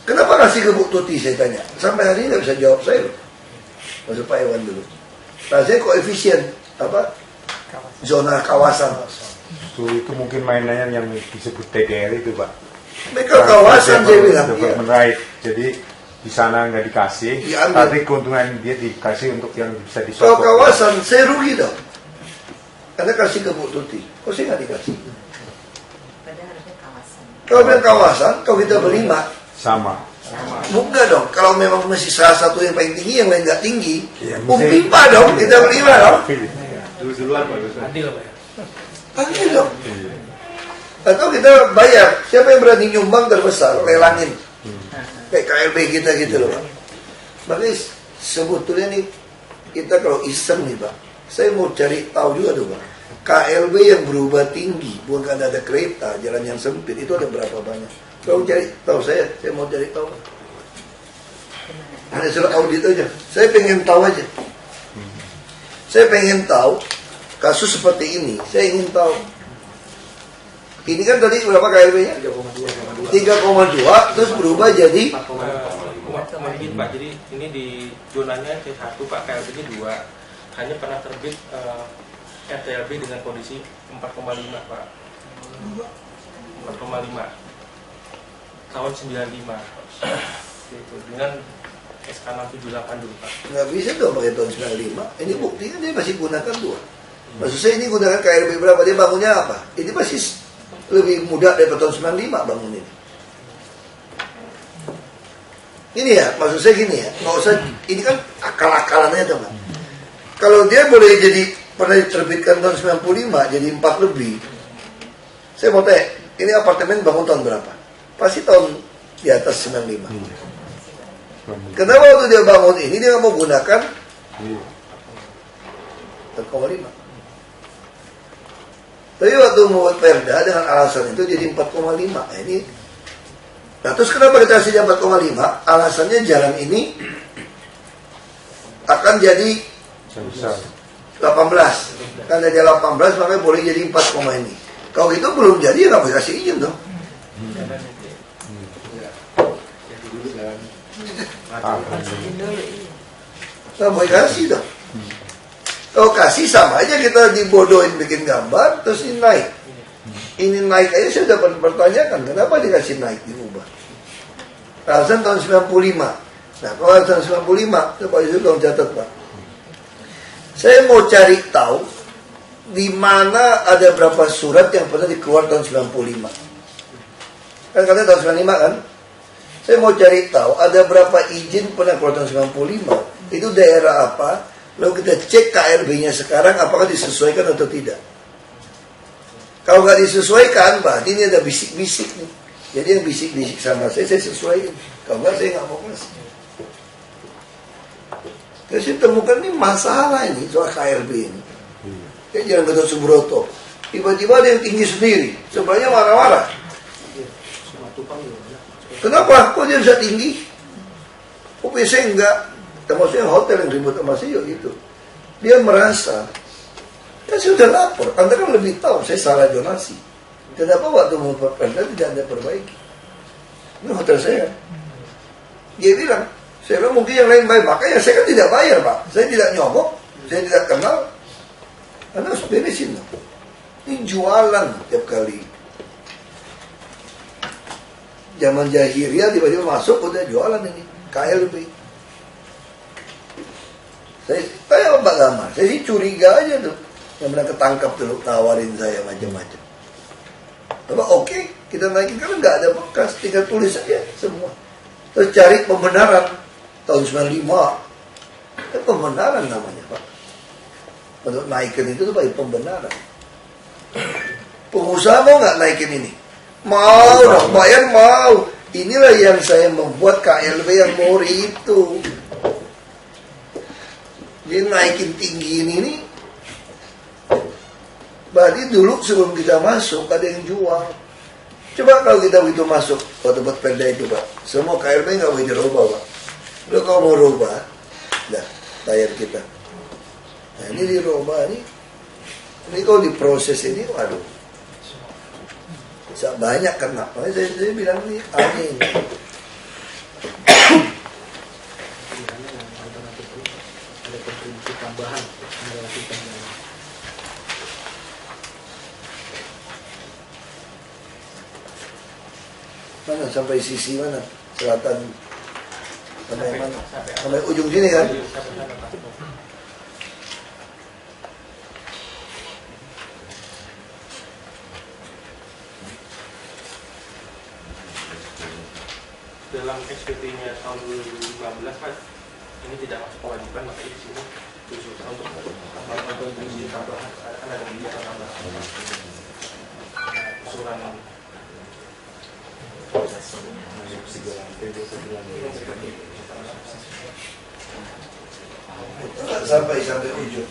Kenapa kasih ke Bu Tuti saya tanya? Sampai hari ini gak bisa jawab saya loh. Masuk Pak Iwan dulu. Nah saya koefisien apa? Zona kawasan. Itu mungkin mainannya yang disebut TDR itu Pak. Mereka kawasan saya bilang. Development right. Jadi di sana nggak dikasih, tapi keuntungan dia dikasih untuk yang bisa disokong. Kalau kawasan saya rugi dong. Karena kasih ke Bu Tuti. Kok saya nggak dikasih? Kalau bilang kawasan, kalau kita berlima sama. Bukan dong. Kalau memang masih salah satu yang paling tinggi, yang lain nggak tinggi, Ya, Umpimpa dong. Kita berlima dong. Dulu-duluan Pak. Adil Pak ya. Adil dong. Atau kita bayar. Siapa yang berani nyumbang terbesar, lelangin. Kayak KLB kita gitu loh Pak. Makanya sebetulnya nih kita kalau iseng nih Pak, saya mau cari tahu juga tuh Pak, KLB yang berubah tinggi, bukan karena ada kereta, jalan yang sempit, itu ada berapa banyak? Kalau cari tahu saya mau cari tahu. Hanya suruh audit aja. Saya pengen tahu aja. Saya pengen tahu kasus seperti ini. Saya ingin tahu. Ini kan tadi berapa KLB-nya? 3,2 terus berubah jadi 4,5 dikit Pak. Jadi ini di zonanya C1 Pak, KLB-nya 2. Hanya pernah terbit RTLB dengan kondisi 4,5 Pak. 4,5 tahun 95 gitu, dengan SK 678 dulu Pak. nggak bisa dong pakai tahun 95. Ini buktinya dia masih gunakan 2. Maksud saya ini gunakan KLB berapa? Dia bangunnya apa? Ini masih lebih mudah dari tahun 95 bangun ini. Ini ya, maksud saya gini ya, nggak usah, ini kan akal-akalannya teman. Kalau dia boleh jadi, pernah diterbitkan tahun 95, jadi 4 lebih. Saya mau tanya, ini apartemen bangun tahun berapa? Pasti tahun di atas 95. Kenapa waktu dia bangun ini, dia nggak mau gunakan 4,5. Tapi waktu membuat perda dengan alasan itu jadi 4,5. Ini. Nah terus kenapa kita kasih dia 4,5? Alasannya jalan ini akan jadi 18. Karena dia 18 makanya boleh jadi 4, ini. Kalau itu belum jadi ya nggak boleh kasih izin dong. Nggak boleh kasih dong. Kalau kasih sama aja kita dibodohin bikin gambar terus ini naik. Ini naik aja saya sudah pertanyakan kenapa dikasih naik diubah. Alasan tahun 95. Nah kalau tahun 95 Pak Yusuf tolong catat Pak. Saya mau cari tahu di mana ada berapa surat yang pernah dikeluarkan tahun 95. Kan katanya tahun 95 kan? Saya mau cari tahu ada berapa izin pernah keluar tahun 95. Itu daerah apa? Lalu kita cek KLB-nya sekarang apakah disesuaikan atau tidak. Kalau nggak disesuaikan, berarti ini ada bisik-bisik nih. Jadi yang bisik-bisik sama saya sesuaiin. Kalau nggak, saya nggak mau kasih. Terus saya temukan ini masalah ini soal KLB ini. Kayak Jalan Gatot Subroto. Tiba-tiba ada yang tinggi sendiri. Sebenarnya marah-marah. Kenapa? Kok dia bisa tinggi? Kok PC enggak? Maksudnya hotel yang ribut sama saya gitu. Dia merasa, ya saya sudah lapor, Anda kan lebih tahu, saya salah donasi. Kenapa waktu membuat perda tidak Anda perbaiki? Ini hotel saya. Dia bilang, Saya bilang mungkin yang lain bayar, makanya saya kan tidak bayar Pak. Saya tidak nyogok, saya tidak kenal. Anda harus beresin. Ini jualan tiap kali. Zaman jahiliyah tiba-tiba masuk udah jualan ini KLB. Saya Pak Gamar, saya sih curiga aja tuh. Yang pernah ketangkap dulu tawarin saya macam-macam. Tapi oke, kita naikin karena nggak ada bekas, tinggal tulis aja semua. Terus cari pembenaran tahun 95. Itu pembenaran namanya Pak. Untuk naikin itu tuh Pak, pembenaran. Pengusaha mau nggak naikin ini? Mau dong, bayar mau. Inilah yang saya membuat KLB yang Mori itu. Dia naikin tinggi ini. Berarti dulu sebelum kita masuk ada yang jual. Coba kalau kita begitu masuk ke tempat Perda itu Pak, semua KLB nggak boleh dirubah Pak. Lo kalau mau rubah, dah bayar kita. Nah ini dirubah nih. Ini kalau diproses ini, waduh, bisa banyak kena. Makanya saya bilang nih, aneh ini. Ada kontribusi tambahan yang dilakukan. Mana sampai sisi mana? Selatan sampai mana? Sampai ujung sini kan? Dalam SPT-nya tahun 2015 Pak, ini tidak masuk kewajiban, makanya di sini khusus untuk melakukan kontribusi tambahan akan ada biaya tambahan. Usulan sampai ujung.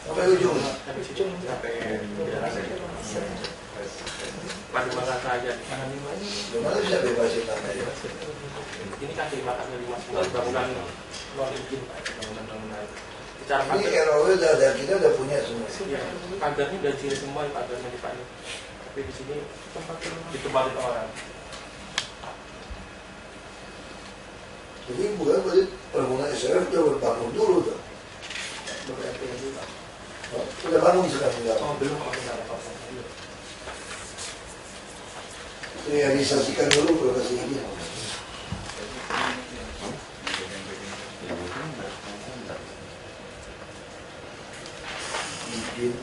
Sampai ujung. Pandimakan saja. Gimana bisa bebasin tanah ya? Ini kan dimakan dari bangunan non izin Pak, bangunan. Ini ROW udah ada, kita udah punya semua. Iya, pagarnya udah ciri semua pagarnya di Pak. Tapi di sini ditempatin orang. Jadi bukan berarti bangunan SRF udah berbangun dulu tuh. Udah bangun sekarang enggak? Oh belum kalau realisasikan dulu baru kasih izin. Izin.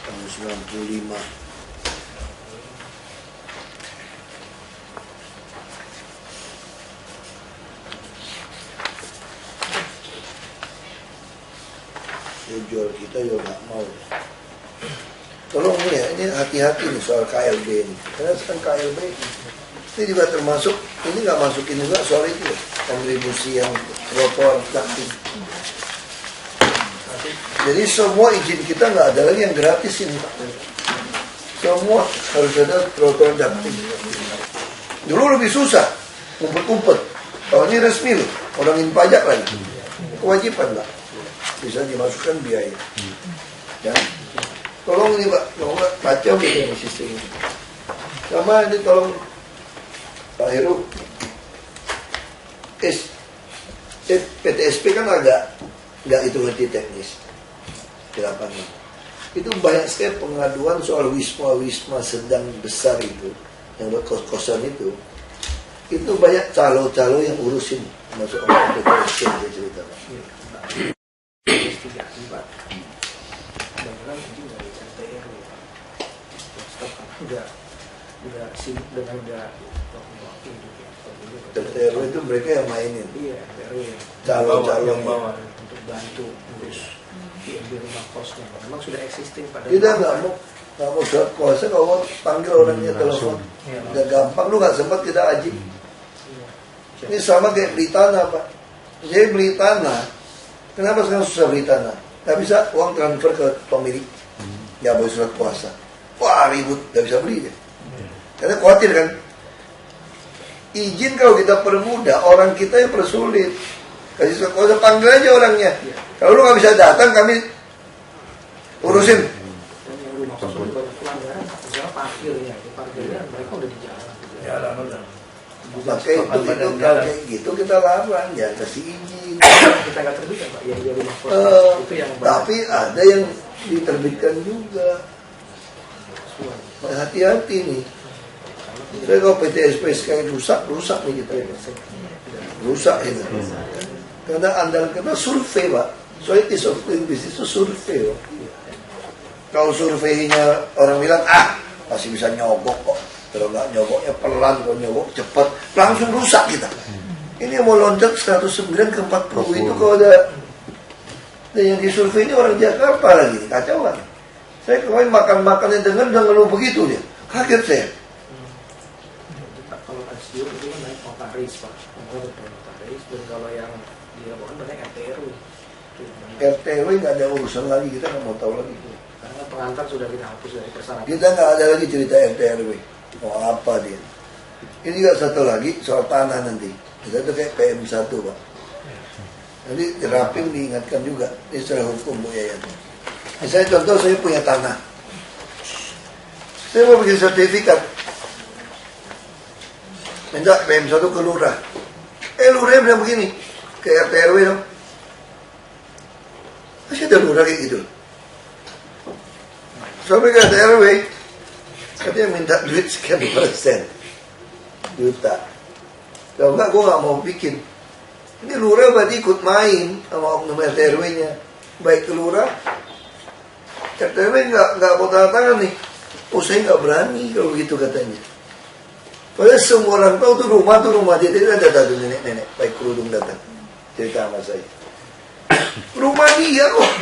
Tahun 95. Jual kita juga nggak mau. Tolong nih ya, ini hati-hati nih soal KLB ini. Karena sekarang KLB ini juga termasuk, ini nggak masukin juga soal itu ya, kontribusi yang trotoar ducting. Jadi semua izin kita nggak ada lagi yang gratis ini Pak. Semua harus ada trotoar ducting. Dulu lebih susah, ngumpet-ngumpet. Kalau ini resmi loh, orangin pajak lagi. Kewajiban Pak. Bisa dimasukkan biaya. Ya. Tolong ini Pak, tolong kacau ini sistem ini. Sama ini tolong Pak Heru. PTSP kan agak nggak itu ngerti teknis di lapangan. Itu banyak sekali pengaduan soal wisma sedang besar itu, yang buat kos-kosan itu banyak calo-calo yang urusin masuk orang PTSP dia cerita Pak. Bangunan itu dari RT/RW Stop udah sibuk dengan udah waktu RT/RW itu mereka yang mainin. Iya, RW Calo-calo yang bawa untuk bantu ngurus di rumah kosnya. Memang sudah existing pada. Kita nggak mau surat kuasa, kalau mau panggil orangnya telepon. Udah gampang, lu nggak sempat kita aji. Ini sama kayak beli tanah Pak. Jadi beli tanah, kenapa sekarang susah beli tanah? Nggak bisa uang transfer ke pemilik, nggak boleh surat kuasa. Wah ribut, nggak bisa beli deh. Karena khawatir kan. Izin kalau kita permudah, orang kita yang persulit. Kasih sekolah, panggil aja orangnya. Kalau lu nggak bisa datang, kami urusin. Dan yang lu maksud banyak pelanggaran, misalnya parkirnya mereka udah di jalan. Jalan udah. Pakai itu kayak gitu kita larang, ya kasih izin. Kita nggak terbitkan Pak, yang dari itu yang tapi ada yang diterbitkan juga. Hati-hati nih. Saya kalau PT SPSK rusak nih kita. Rusak ini. Karena andalan kita survei Pak. Soalnya is of doing business itu survei Pak. Kalau surveinya orang bilang masih bisa nyogok kok. Kalau nggak nyogoknya pelan, kalau nyogok cepat, langsung rusak kita. Ini mau loncat 109 ke 40 itu kalau ada. Dan yang disurvei ini orang Jakarta lagi, kacau kan. Saya kemarin makan yang dengar udah ngeluh begitu dia, kaget saya. Kalau SDU itu kan naik notaris Pak, notaris, dan kalau yang dilakukan banyak RT/RW. RT/RW nggak ada urusan lagi, kita nggak mau tahu lagi. Karena pengantar sudah kita hapus dari persyaratan. Kita nggak ada lagi cerita RT/RW. Mau apa dia? Ini juga satu lagi soal tanah nanti. Kita tuh kayak PM1 Pak. Nanti Rapim diingatkan juga. Ini secara hukum Bu Yayan. Misalnya contoh saya punya tanah. Saya mau bikin sertifikat. Minta PM1 ke lurah. Lurahnya bilang begini. Ke RT/RW dong. Masih ada lurah kayak gitu. Sampai ke RT/RW. Katanya minta duit sekian % juta. Kalau enggak gue gak mau bikin. Ini lurah berarti ikut main sama oknum RT/RW-nya. Baik ke lurah, RT/RW nggak mau tanda tangan nih. Saya nggak berani kalau gitu katanya. Padahal semua orang tahu tuh rumah dia. Tidak ada nenek-nenek baik kerudung datang cerita sama saya. Rumah dia kok.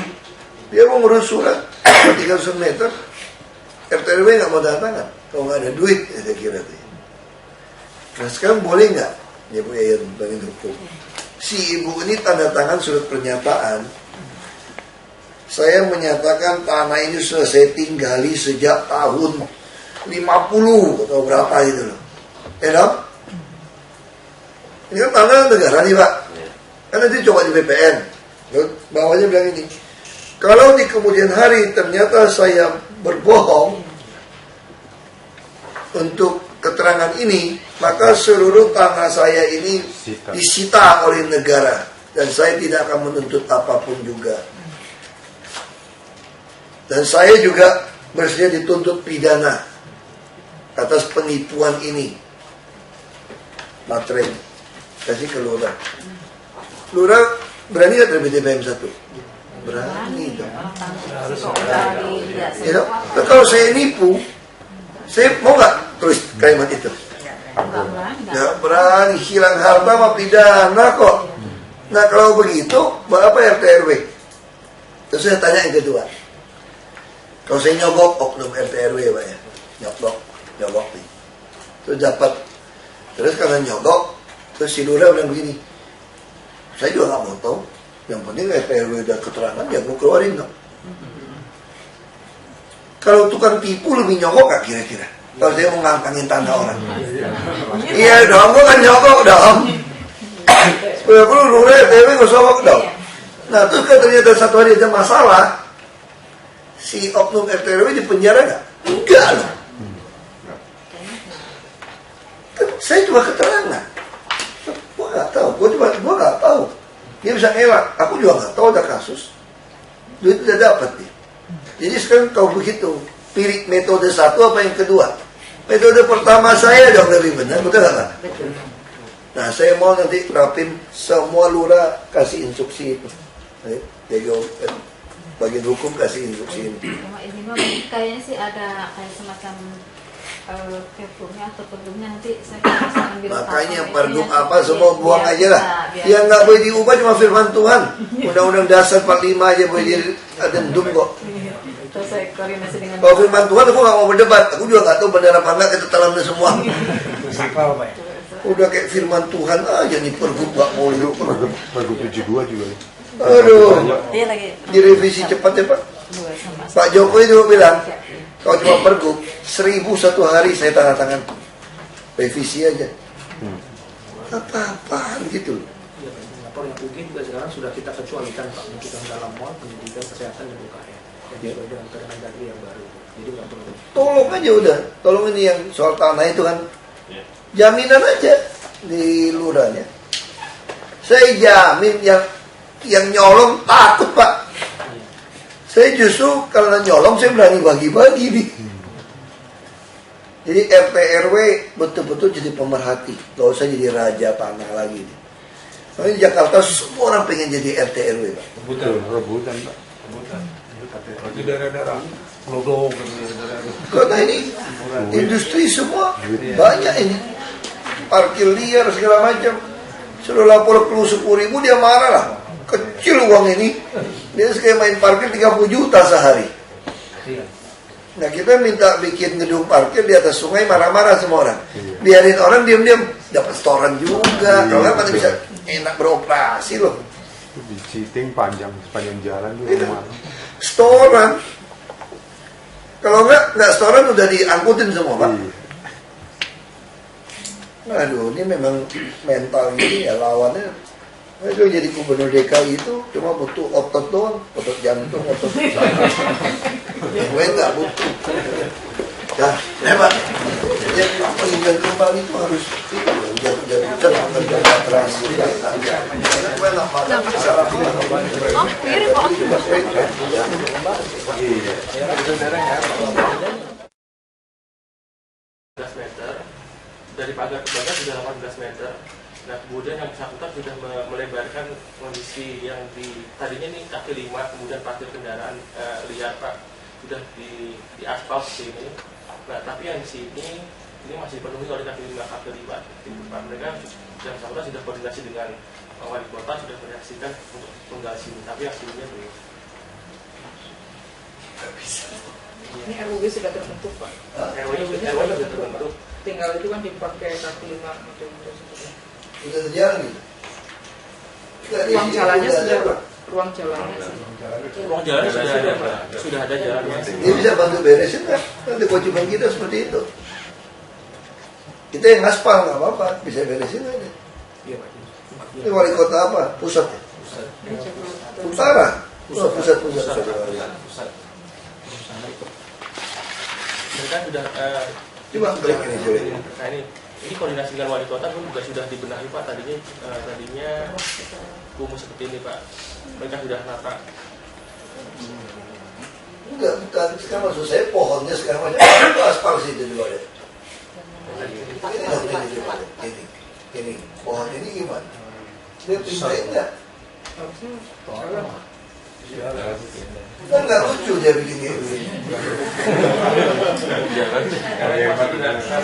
Dia mau ngurus surat 300 meter. RT/RW nggak mau tanda tangan. Kalau nggak ada duit, saya kira tuh. Nah sekarang boleh nggak? Ya Bu Yayan bagi hukum. Si ibu ini tanda tangan surat pernyataan. Saya menyatakan tanah ini sudah saya tinggali sejak tahun 50 atau berapa gitu loh. Dok? Ini kan tanah negara nih Pak. Kan nanti coba di BPN. Bawahnya bilang ini. Kalau di kemudian hari ternyata saya berbohong untuk keterangan ini, maka seluruh tanah saya ini disita oleh negara dan saya tidak akan menuntut apapun juga. Dan saya juga bersedia dituntut pidana atas penipuan ini. Materai kasih ke lurah. Lurah berani nggak terbit PM1? Berani dong. Ya, nah, kalau saya nipu, saya mau nggak tulis kalimat itu? Nggak berani, hilang harta mah pidana kok. Nah kalau begitu, Bapak RT/RW. Terus saya tanya yang kedua. Kalau saya nyogok oknum RT/RW Pak ya, nyogok nih. Terus dapat, terus karena nyogok, terus si lurah bilang begini, saya juga nggak mau tahu. Yang penting RT/RW udah keterangan, ya gue keluarin dong. Kalau tukang tipu lebih nyogok gak kira-kira? Kalau saya mau ngangkangin tanah orang. Iya dong, gue kan nyogok dong. Supaya perlu lurah RT/RW gue sogok dong. Nah terus kan ternyata satu hari ada masalah. Si oknum RT/RW di penjara gak? Enggak loh. Kan saya cuma keterangan. Gue gak tahu, gue gak tahu. Dia bisa ngelak, aku juga nggak tahu ada kasus. Duit udah dapat nih. Jadi sekarang kalau begitu, pilih metode satu apa yang kedua? Metode pertama saya dong lebih benar, betul nggak? Nah saya mau nanti Rapim semua lurah kasih instruksi itu. Jadi bagian hukum kasih instruksi ini. Ini kayaknya sih ada kayak semacam pergubnya atau pergubnya nanti saya bisa ambil. Makanya pergub apa semua buang aja lah. Yang nggak boleh diubah cuma firman Tuhan. Undang-undang dasar 45 aja boleh diadendum kok. Terus saya koordinasi dengan. Kalau firman Tuhan aku nggak mau berdebat. Aku juga nggak tahu benar apa enggak, kita telannya semua. Udah kayak firman Tuhan aja nih pergub nggak mau diubah. Pergub 72 juga. Aduh. Direvisi cepat ya Pak. Pak Jokowi juga bilang. Kalau cuma pergub 1000 satu hari saya tanda tangan. Revisi aja. Apa-apaan gitu loh. mall yang UG juga sekarang sudah kita kecualikan Pak, kita dalam mall pendidikan, kesehatan dan UKM. Jadi dengan Kemendagri yang baru. Jadi nggak perlu. Tolong aja udah, tolong ini yang soal tanah itu kan, jaminan aja di lurahnya. Saya jamin yang nyolong takut Pak. Saya justru karena nyolong saya berani bagi-bagi nih. Jadi RT RW betul-betul jadi pemerhati, gak usah jadi raja tanah lagi nih. Soalnya di Jakarta semua orang pengen jadi RT RW Pak. Rebutan Pak. Di daerah-daerah Glodok, Karena ini industri semua banyak ini, parkir liar segala macam. Sudah lapor perlu 10.000 dia marah lah. Kecil uang ini, dia kayak main parkir 30 juta sehari. Nah kita minta bikin gedung parkir di atas sungai, marah-marah semua orang. Biarin orang diam-diam dapat setoran juga. Kalau nggak bisa enak beroperasi loh. Di Citing sepanjang jalan Itu. tuh. Setoran. Kalau nggak setoran udah diangkutin semua Pak. Aduh, ini memang mental ini ya lawannya. Itu jadi gubernur DKI itu cuma butuh otot doang, otot jantung, otot gue nggak butuh. Ya, hebat. Ya, penginjauan kembali itu harus jatuh-jatuh kerja keras. Oh, mirip kok. Meter dari pagar ke pagar sudah 18 meter. Nah kemudian yang bersangkutan sudah melebarkan kondisi yang tadinya nih kaki 5, kemudian parkir kendaraan liar Pak, sudah di aspal sini. Nah tapi yang di sini ini masih dipenuhi oleh kaki 5 kaki 5 Pak. Mereka yang bersangkutan sudah koordinasi dengan wali kota, sudah mereaksikan untuk tunggal sini, tapi hasilnya belum. Ini RUB sudah terbentuk Pak. RW sudah terbentuk. Tinggal itu kan dipakai kaki 5 macam terus. Udah terjalan gitu. Ruang jalannya sudah Pak. Ruang jalannya sudah ada jalannya. Dia bisa bantu beresin kan? Nanti kewajiban kita seperti itu. Kita yang aspal nggak apa-apa, bisa beresin aja. Iya Pak. Ini wali kota apa? Pusat ya? Utara. Pusat. Mereka sudah Coba klik ini coba. Nah ini koordinasi dengan wali kota pun juga sudah dibenahi Pak. Tadinya kumuh seperti ini Pak. Mereka sudah nata. Enggak, bukan. Sekarang maksud saya pohonnya sekarang macam itu aspal sih itu dulu ya. Ini pohon ini gimana? Dia pindahin nggak? Kan nggak lucu dia bikin gini.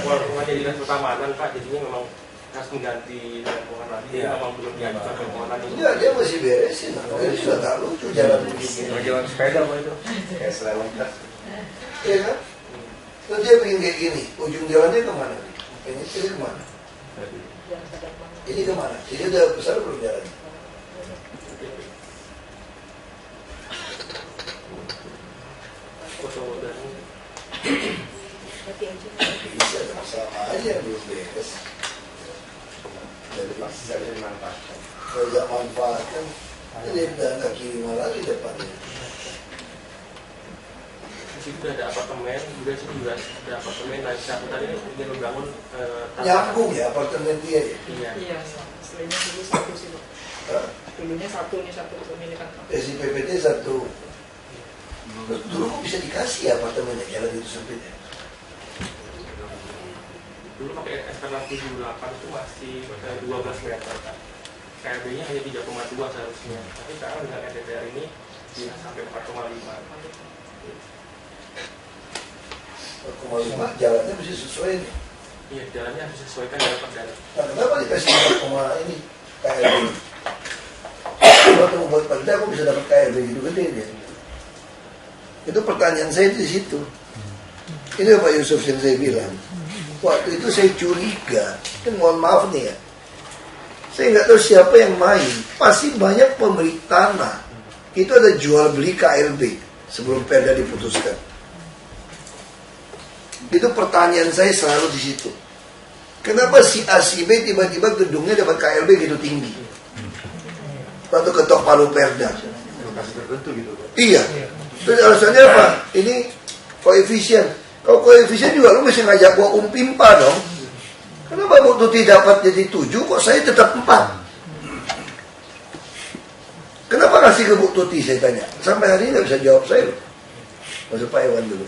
Rumahnya dinas pertamanan Pak, jadinya memang harus mengganti pohon lagi. Memang belum diajukan permohonan ini. Enggak, dia masih beresin. Ini sudah nggak lucu jalan begini. jalan sepeda Pak itu. Kayak selewengkas. Iya kan? Terus dia bikin kayak gini. Ujung jalannya kemana? Ini kemana? Ini kemana? Ini udah besar belum jalannya? Bisa sama aja belum beres. Dari pasar dimanfaatkan. Kalau tidak manfaatkan, jadi dana kiriman lagi depannya. Di situ ada apartemen, juga sini juga ada apartemen. Nah, saya tadi ingin membangun nyambung ya apartemen dia ya. Iya, aslinya dulu satu sih Pak. Dulunya satu, ini satu pemilikan. Si PPT satu. Dulu bisa dikasih ya apartemennya jalan itu sempitnya. Dulu pakai SK 78 itu masih 12 meter kan. KRB-nya hanya 3,2 seharusnya. Tapi sekarang dengan RDTR ini bisa sampai 4,5. 4,5 jalannya mesti sesuai nih. Iya, jalannya harus disesuaikan dengan perjalanan. Nah, kenapa dikasih 4, ini KRB? Kalau mau buat perda aku bisa dapat KRB gitu gede dia. Itu pertanyaan saya di situ. Ini Pak Yusuf yang saya bilang. Waktu itu saya curiga. Mohon maaf nih ya. Saya nggak tahu siapa yang main. Pasti banyak pemilik tanah. Itu ada jual beli KLB sebelum perda diputuskan. Itu pertanyaan saya selalu di situ. Kenapa si A si B tiba-tiba gedungnya dapat KLB gitu tinggi? waktu ketok palu perda. Lokasi tertentu gitu Pak. Iya. Terus alasannya apa? Ini koefisien. Kalau koefisien juga lu mesti ngajak gua Umpimpa dong. Kenapa Bu Tuti dapat jadi 7 kok saya tetap 4? Kenapa kasih ke Bu Tuti saya tanya? Sampai hari ini nggak bisa jawab saya loh. Masuk Pak Iwan dulu.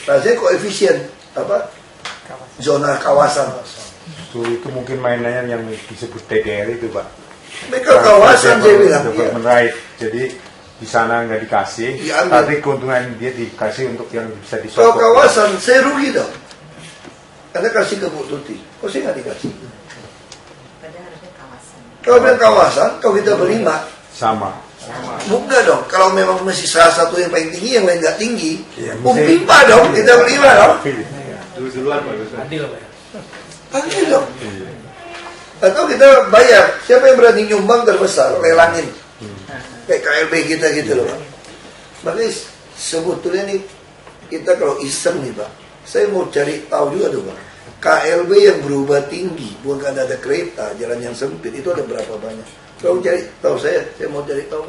Rasanya koefisien apa? Zona kawasan. Itu mungkin mainannya yang disebut TDR itu Pak. Mereka kawasan saya bilang. Development right. Jadi di sana nggak dikasih, tapi keuntungan dia dikasih untuk yang bisa disokong. Kalau kawasan saya rugi dong. Anda kasih ke Bu Tuti, kok saya nggak dikasih? Kalau bilang kawasan, kalau kita berlima sama. Bukan dong. Kalau memang masih salah satu yang paling tinggi, yang lain nggak tinggi, Ya, Umpimpa dong, kita berlima dong. Duluan Pak. Adil Pak ya. Adil dong. Atau kita bayar, siapa yang berani nyumbang terbesar, lelangin. Kayak KLB kita gitu loh Pak. Makanya sebetulnya nih, kita kalau iseng nih Pak, saya mau cari tahu juga tuh Pak. KLB yang berubah tinggi, bukan karena ada kereta, jalan yang sempit, itu ada berapa banyak? Kalau cari tahu saya mau cari tahu.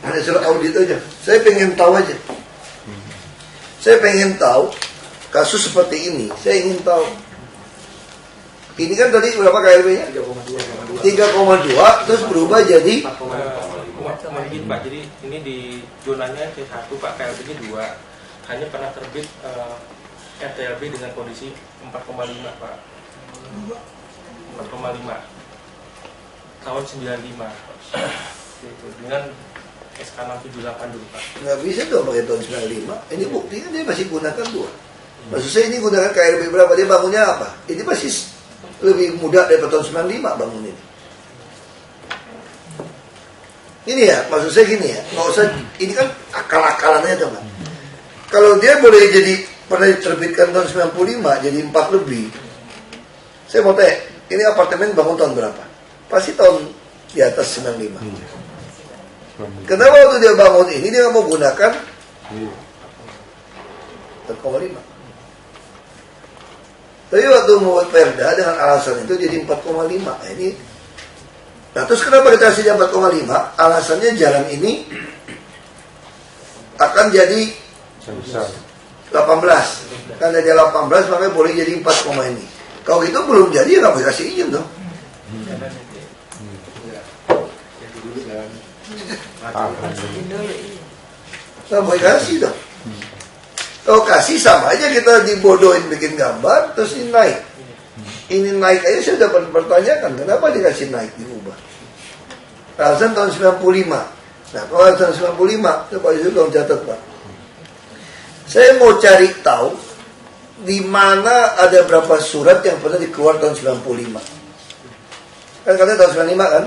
Ada surat audit aja. Saya pengen tahu aja. Saya pengen tahu kasus seperti ini. Saya ingin tahu. Ini kan tadi berapa KLB-nya? 3,2 terus berubah jadi 4,5 Pak. Jadi ini di zonanya T1 Pak, KLB-nya 2. Hanya pernah terbit RTLB dengan kondisi 4,5 Pak. 4,5 tahun 95 gitu, dengan SK 678 dulu Pak. nggak bisa dong pakai tahun 95. Ini buktinya dia masih gunakan 2. Maksud saya ini gunakan KLB berapa? Dia bangunnya apa? Ini masih lebih mudah daripada tahun 95 bangun ini. Ini ya, maksud saya gini ya, nggak usah, ini kan akal-akalannya dong kan. Kalau dia boleh jadi, pernah diterbitkan tahun 95, jadi 4 lebih. Saya mau tanya, ini apartemen bangun tahun berapa? Pasti tahun di atas 95. Kenapa waktu dia bangun ini, dia nggak mau gunakan 4,5. Tapi waktu membuat perda dengan alasan itu jadi 4,5. Nah, ini. Nah terus kenapa kita kasih 4,5? Alasannya jalan ini akan jadi 18. Karena dia 18 makanya boleh jadi 4, ini. Kalau gitu belum jadi ya nggak boleh kasih izin dong. Nggak boleh kasih dong. Kalau kasih sama aja kita dibodohin bikin gambar terus ini naik. Ini naik aja saya sudah pertanyakan kenapa dikasih naik diubah. Alasan tahun 95. Nah kalau tahun 95 coba itu dong catat Pak. Saya mau cari tahu di mana ada berapa surat yang pernah dikeluarkan tahun 95. Kan katanya tahun 95 kan?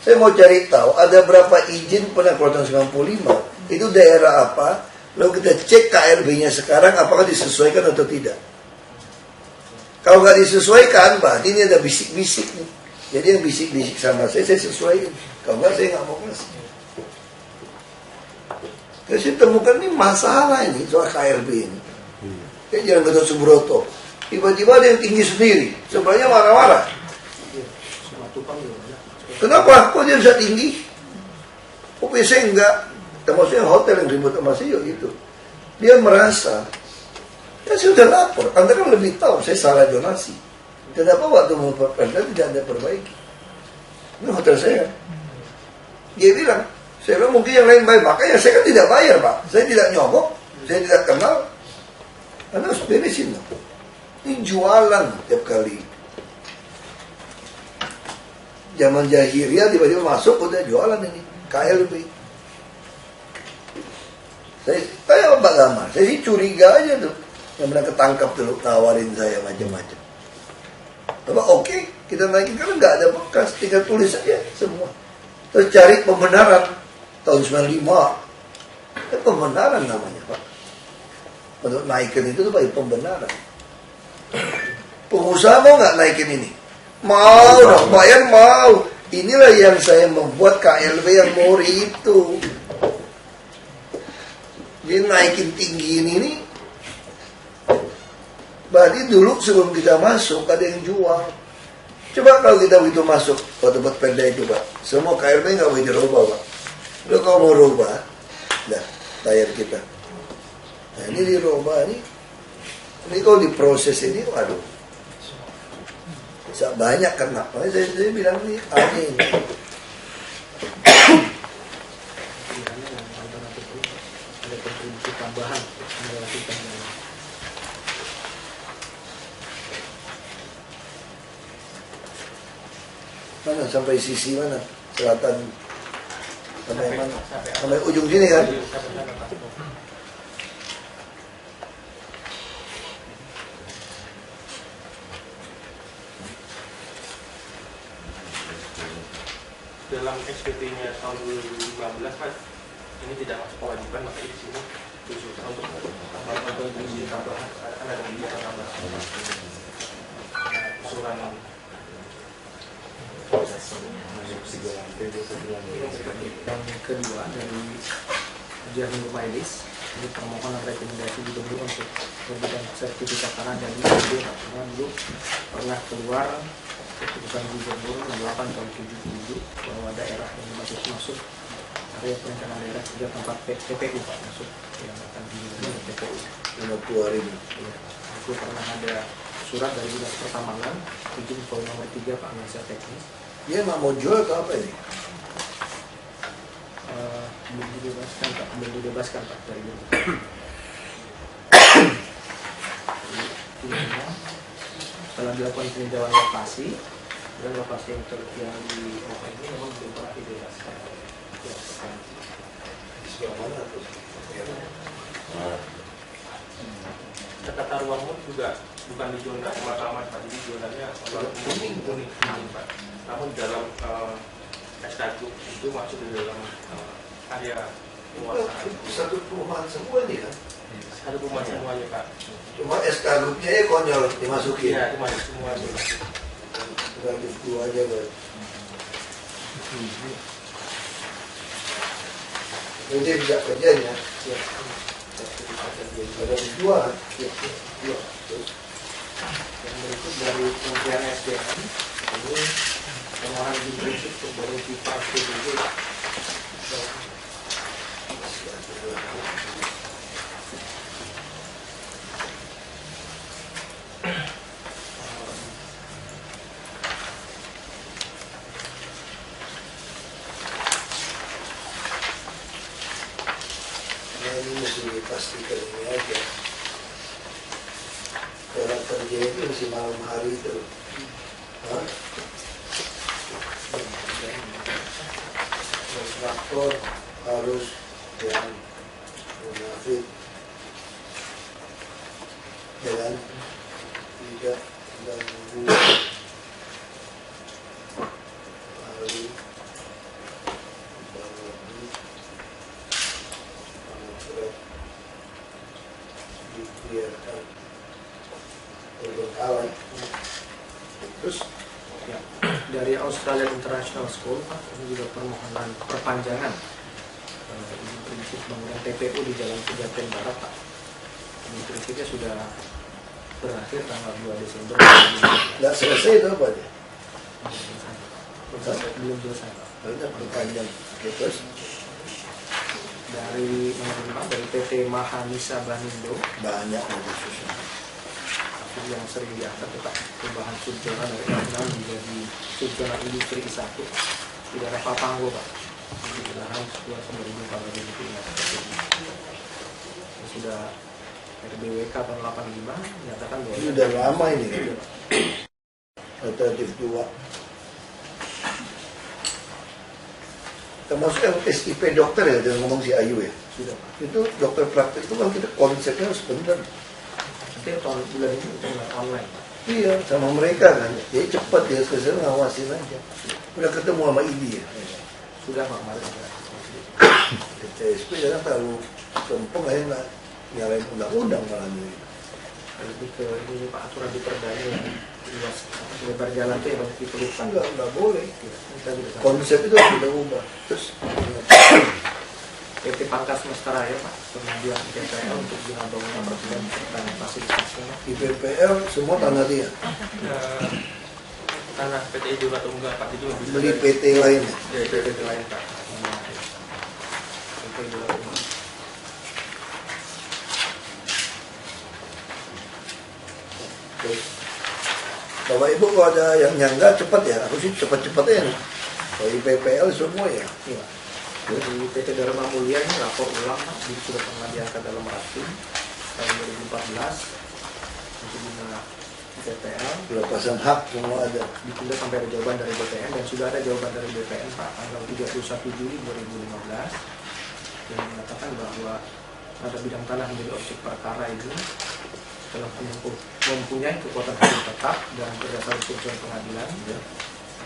Saya mau cari tahu ada berapa izin pernah keluar tahun 95. Itu daerah apa? Lalu kita cek KLB-nya sekarang apakah disesuaikan atau tidak. Kalau nggak disesuaikan, berarti ini ada bisik-bisik nih. Jadi yang bisik-bisik sama saya sesuaikan. Kalau nggak saya nggak mau kasih. Terus saya temukan ini masalah ini soal KLB ini. Kayak Jalan Gatot Subroto. Tiba-tiba ada yang tinggi sendiri. Sebenarnya marah-marah. Kenapa? Kok dia bisa tinggi? Kok PC enggak? Termasuk yang hotel yang ribut sama saya gitu. Dia merasa, ya sudah lapor. Anda kan lebih tahu, saya salah donasi. Kenapa waktu membuat perda tidak ada perbaiki? Ini hotel saya. Dia bilang, saya bilang mungkin yang lain bayar. Makanya saya kan tidak bayar Pak. Saya tidak nyogok, saya tidak kenal. Anda harus beresin dong. Ini jualan tiap kali. Zaman jahiliyah tiba-tiba masuk udah jualan ini. KLB. Saya tanya Pak Gamal, saya sih curiga aja tuh. Yang pernah ketangkap dulu, tawarin saya macam-macam. Tapi oke, kita naikin karena nggak ada bekas, tinggal tulis aja semua. Terus cari pembenaran tahun 95. Pembenaran namanya Pak. Untuk naikin itu tuh Pak, pembenaran. Pengusaha mau nggak naikin ini? Mau dong, bayar mau. Inilah yang saya membuat KLB yang mori itu. Dia naikin tinggi ini berarti dulu sebelum kita masuk ada yang jual. Coba kalau kita begitu masuk ke tempat perda itu Pak, semua KLB nggak boleh dirubah Pak. Udah kalau mau rubah, dah layar kita. Nah ini dirubah ini kalau diproses ini, waduh, bisa banyak kena. Makanya saya bilang nih, ini. Ada kontribusi tambahan yang dilakukan. Mana sampai sisi mana? Selatan sampai mana? Sampai ujung sini kan? Dalam SPT-nya tahun 2015 kan ini tidak masuk kewajiban, makanya di sini khusus untuk kontribusi tambahan kan ada kebijakan tambahan usulan yang kedua dari ujian Mailis, ini permohonan rekomendasi gubernur untuk memberikan sertifikat tanah dan IPB. Karena dulu pernah keluar keputusan gubernur 8 tahun 77 bahwa daerah yang masuk area perencanaan daerah juga tempat TPU Pak, masuk yang akan dilakukan TPU. 50.000. Ya, itu pernah ada surat dari dinas pertamanan izin poin nomor 3 Pak Analisa Teknis. Dia nggak mau jual atau apa ini? Belum dibebaskan Pak dari itu. Setelah dilakukan peninjauan lokasi dan lokasi yang di bawah ini memang belum pernah dibebaskan. tata ruangmu juga bukan di zona pemakaman Pak, jadi zonanya kuning Pak. Namun dalam SKG itu masuk di dalam area penguasaan. Satu perumahan semua ini kan? Satu perumahan semuanya Pak. Cuma SKG-nya ya konyol dimasukin. Iya, itu masuk semua. Relatif dua aja Pak. Jadi bisa kerjanya. Ya. Ada dua. Ya. Yang berikut dari Kementerian SDM ini permohonan izin prinsip untuk baru pipa PBB. Ini mesti dipastikan ini aja. Orang kerja itu mesti malam hari itu. Kontraktor harus yang munafik, dan tidak ganggu ahli bangun kontrak dibiarkan terbengkalai. Terus Ya. Dari Australian International School Pak, ini juga permohonan perpanjangan izin prinsip bangunan TPU di Jalan Pejaten Barat Pak. Izin prinsipnya sudah berakhir tanggal 2 Desember. nggak selesai itu apa aja? Belum selesai Pak. Banyak berpanjang. Terus Dari nomor 5 dari PT Mahanisa Banindo banyak khususnya. yang sering diangkat Pak, perubahan subzona dari R6 menjadi subzona industri I1 di daerah Papanggo Pak, di lahan seluas 9.000 sudah RBWK tahun 85 menyatakan bahwa Ini udah lama ini kan? Alternatif 2. Termasuk yang SIP dokter ya, jangan ngomong si Ayu ya. sudah Pak. Itu dokter praktek itu kalau kita konsepnya harus benar. Nanti tahun bulan ini kita mulai online Pak. Iya, sama mereka kan. Jadi cepat dia sekarang ngawasin aja. Udah ketemu sama IDI ya. Sudah Pak kemarin sudah. CSP jangan terlalu kempeng aja nggak nyalain undang-undang malah ini. Lebih ke ini Pak, aturan di perdanya yang luas lebar jalan itu yang harus dipelitkan. Nggak boleh. Kita juga sama. Konsep itu harus kita ubah. Terus PT Pangkas Mestaraya Pak, pengajuan PPL untuk zona bangunan perkebunan dan fasilitasnya. di PPL semua tanah dia. tanah PT dulu atau enggak Pak, itu bisa Beli PT lain. Ya, itu PT lain Pak. PT dulu. Bapak Ibu kalau ada yang nyangga cepat ya, aku sih cepat-cepatnya. Kalau IPPL semua ya. Iya. Jadi PT Dharma Mulia ini lapor ulang sudah pernah diangkat dalam rapim tahun 2014 untuk guna IPPL. Pelepasan hak semua ada. Ditunda sampai ada jawaban dari BPN dan sudah ada jawaban dari BPN Pak tanggal 31 Juli 2015 yang mengatakan bahwa ada bidang tanah menjadi objek perkara ini telah mempunyai kekuatan hukum tetap dan berdasarkan putusan pengadilan. Ya.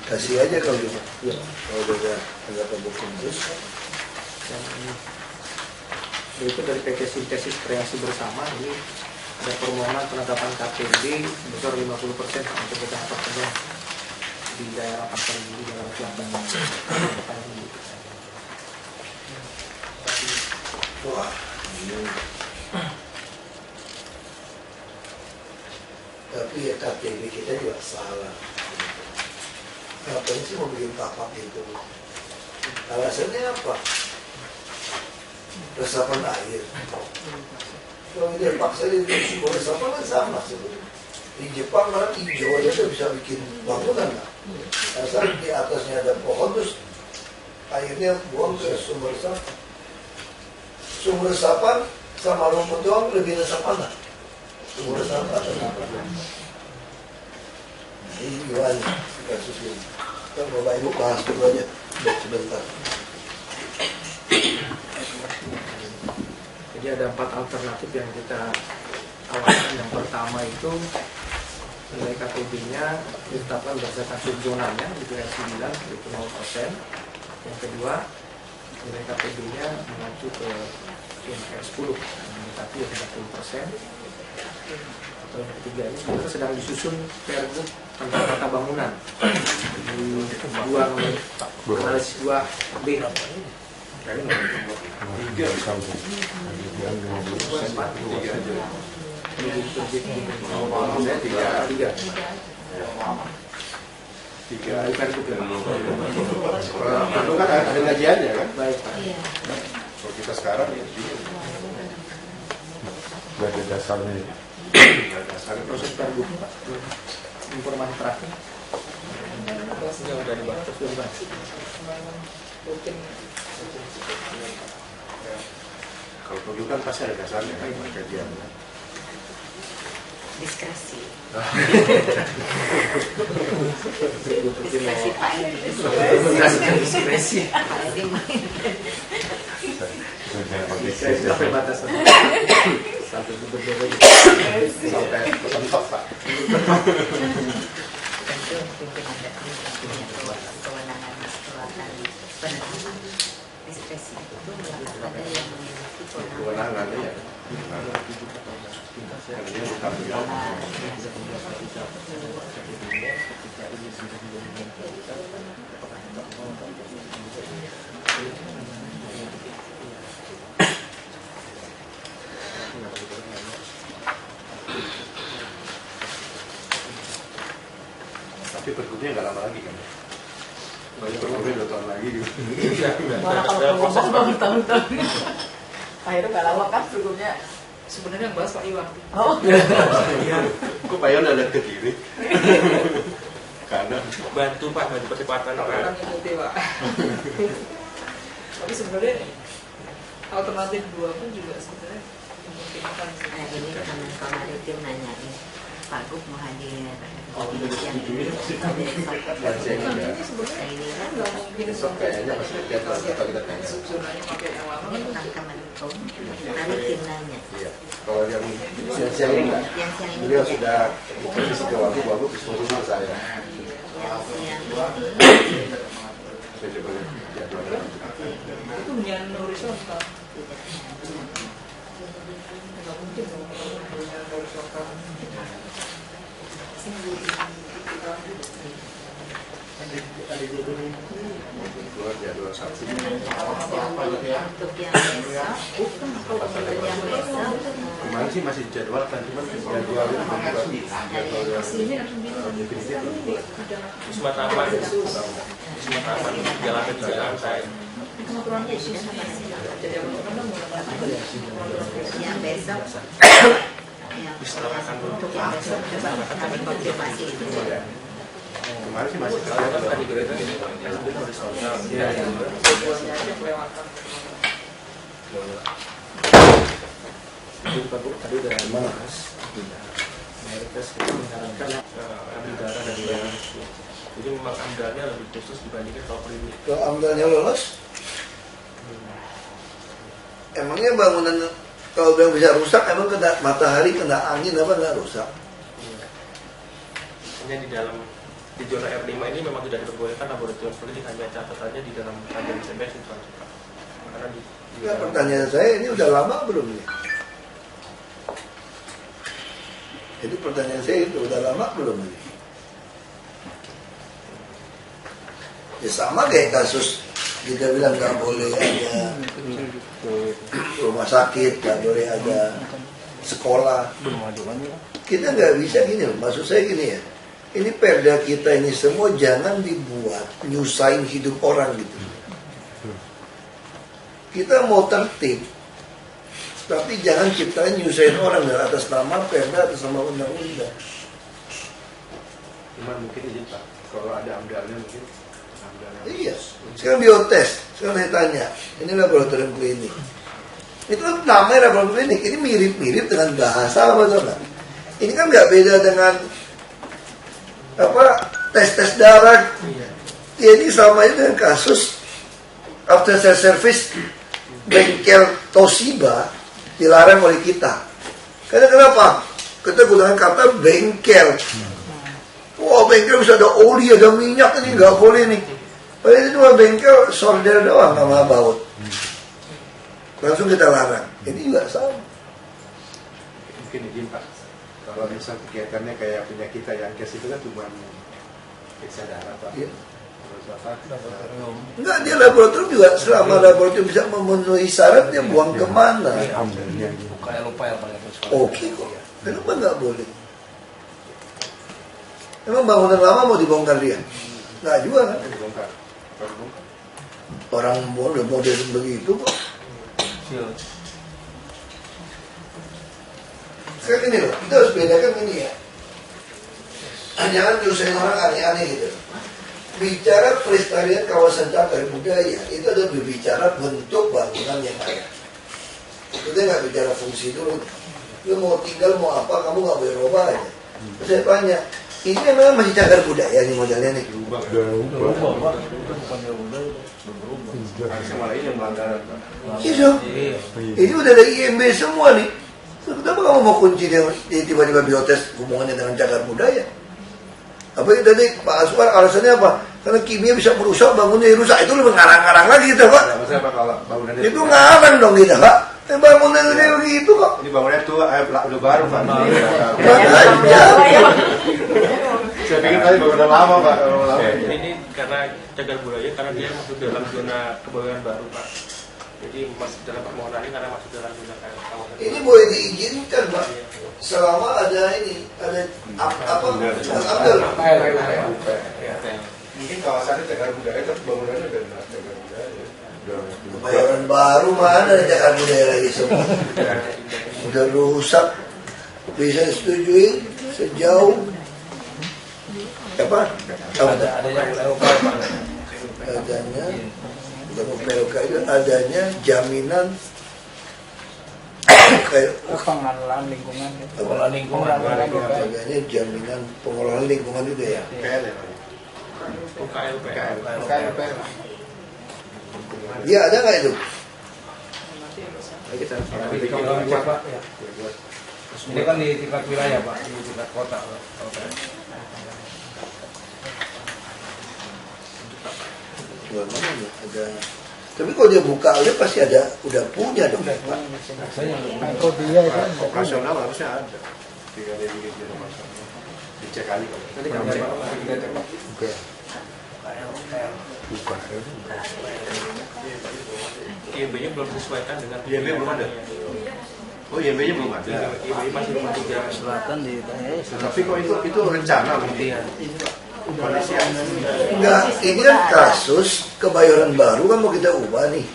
Kasih aja kalau gitu. Ya. Kalau udah ada pembuktian terus. Dan berikut dari PT Sintesis Kreasi Bersama ini ada permohonan penetapan KPB sebesar 50% untuk kita pertemuan di daerah Pasar Giri daerah Selatan. Wah, ini. Tapi ya KTP kita juga salah. Ngapain sih mau bikin tapak itu? Alasannya apa? Resapan air. Kalau dia paksa dia sumber resapan kan sama sebenarnya. Di Jepang kan hijau aja tuh bisa bikin bangunan lah. Asal di atasnya ada pohon terus airnya buang ke sumber resapan. Sumber resapan sama rumput doang lebih resapan lah. Sumber resapan. Ini gimana kasus ini? Kan Bapak Ibu bahas dulu aja sebentar. Jadi ada 4 alternatif yang kita tawarkan. Yang pertama itu nilai KPB-nya ditetapkan berdasarkan subzonanya itu R9 yaitu 0%. Yang kedua nilai KPB-nya mengacu ke R10 yang mendekati 30%. Atau yang ketiga ini sebenarnya sedang disusun Pergub tentang tata bangunan di 2 analisis 2B. Itu kan ada kajiannya kan? Baik Pak. Kalau kita sekarang ya nggak ada dasarnya. Dasarnya proses Pergub Pak. Informasi terakhir. Sudah dibahas. Kalau perlu kan pasti ada dasarnya kan kajiannya. Diskresi. Diskresi Pak Diskresi. Diskresi sampai batas sampai gubernur Sampai mentok Pak. Tentu pimpinan daerah punya kewenangan mengeluarkan penetapan. Diskresi itu ada yang memiliki Kewenangan ya. Tapi pergubnya nggak lama lagi kan? Pergubnya 2 tahun lagi gitu. Mana kalau ngomong bertahun-tahun. Akhirnya nggak lama kan pergubnya. Sebenarnya yang bahas Pak Iwan. Oh. Kok Pak Iwan ada ke kiri? Karena Bantu Pak, bantu percepatan Pak. Orang ngikuti Pak. Tapi sebenarnya alternatif 2 pun juga sebenarnya memungkinkan. Nah ini Kemenko Maritim nanyain Pak Gub mau hadir udah yang disetujui. Ini sebenarnya ini kan nggak mungkin besok kayaknya pasti lihat atau kita tanya. subzonanya pakai yang lama kan tentang Kemenko Maritim nanya. Iya. Kalau yang siang-siang ini enggak. Yang siang ini Beliau sudah dikasih ke Wagub diskusi sama saya. yang siang Saya coba lihat jadwalnya. itu hunian horizontal. Nggak mungkin dong hunian horizontal. Keluar jadwal Sabtu. Untuk yang besok, Kemarin sih masih jadwalkan, cuman jadwalnya Wisma Taman jalan ke jalan saya. yang besok untuk yang besok coba kami konfirmasi itu. kemarin sih masih Tadi gereja ini horizontal. Tadi udah bahas mayoritas kita mengharapkan ambil darah dari daerah. Jadi memang amdalnya lebih khusus dibandingkan kalau klinik. Kalau amdalnya lolos, emangnya bangunan kalau udah bisa rusak, emang kena matahari, kena angin apa nggak rusak? Hanya di zona R5 ini memang tidak diperbolehkan laboratorium klinik, hanya catatannya di dalam kajian CBS itu aja, Pak. Karena di Ya, pertanyaan saya ini udah lama belum nih? Jadi pertanyaan saya itu udah lama belum ini? Ya sama kayak kasus kita bilang nggak boleh ada rumah sakit, nggak boleh ada sekolah. Kita nggak bisa gini loh. Maksud saya gini ya. Ini perda kita ini semua jangan dibuat nyusahin hidup orang gitu. Kita mau tertib, tapi jangan ciptain nyusahin orang dari atas nama perda, atas nama undang-undang. Cuman mungkin izin Pak, kalau ada amdalnya mungkin amdalnya. Iya, sekarang biotes, sekarang saya tanya, ini laboratorium klinik. Itu namanya laboratorium klinik, ini mirip-mirip dengan bahasa apa tuh? Ini kan nggak beda dengan tes darah. Ya, ini sama itu dengan kasus after sales service bengkel Toshiba dilarang oleh kita. Karena kenapa? Kita gunakan kata bengkel. Wah, bengkel bisa ada oli, ada minyak, ini nggak boleh nih. Padahal itu cuma bengkel solder doang sama baut. Langsung kita larang. Ini juga sama. Mungkin izin Pak, kalau misal kegiatannya kayak punya kita yang kes itu kan cuma periksa darah Pak. Iya. Terus apa? Enggak, dia laboratorium juga selama laboratorium bisa memenuhi syarat, dia buang kemana? Amdalnya. Kayak lupa ya Pak. Oke kok. Kenapa nggak boleh? Emang bangunan lama mau dibongkar dia? Nggak juga kan? Dibongkar. Orang udah modern begitu kok. Sekarang ini loh, kita harus bedakan ini ya. Jangan nyusahin orang aneh-aneh gitu. Bicara pelestarian kawasan cagar budaya, itu adalah berbicara bentuk bangunan yang ada. Kita nggak bicara fungsi dulu. Lu mau tinggal mau apa, kamu nggak boleh rubah aja. Terus saya tanya, ini memang masih cagar budaya nih modelnya nih? Berubah. Harusnya malah ini yang melanggaran Pak. Iya dong. Ini udah ada IMB semua nih. Kenapa kamu mau kunci dia tiba-tiba biotes hubungannya dengan cagar budaya? Apa yang tadi Pak Aswar alasannya apa? Karena kimia bisa merusak, bangunnya rusak. Itu lebih ngarang-ngarang lagi gitu Pak. Maksudnya Pak kalau bangunannya Itu ngarang dong kita Pak. Bangunan ini begitu kok. ini bangunannya tua, udah baru Pak. Makanya. Saya pikir tadi bangunan lama Pak. Ini karena cagar budaya, karena dia masuk dalam zona kebudayaan baru, Pak. Jadi masuk dalam permohonan ini karena masuk dalam zona kawasan. Ini boleh diizinkan Pak. Selama ada ini, ada apa? Amdal. Mungkin kawasannya cagar budaya, tapi bangunannya udah cagar budaya. Bayaran baru mana ada cagar budaya lagi semua. Udah rusak. Bisa setujui sejauh apa? Adanya bukan UPLK itu adanya jaminan kayak pengelolaan lingkungan itu. pengelolaan lingkungan. Adanya jaminan pengelolaan lingkungan itu ya. PL ya Pak. UKLPL. Iya ada nggak itu? Ini kan di tingkat wilayah Pak, di tingkat kota. Mana ya? Ada. Tapi kalau dia buka dia pasti ada, udah punya dong Pak. Kalau dia itu Operasional harusnya ada. Tinggal dia bikin di rumah sana. Dicek kali Pak. Tadi kan Pak, kita cek Pak. IMB-nya belum disesuaikan dengan IMB belum ada. Oh, IMB-nya belum ada. IMB masih belum ada. Selatan di Tapi kok itu rencana mungkin. Kondisi Enggak, ini kan kasus Kebayoran Baru kan mau kita ubah nih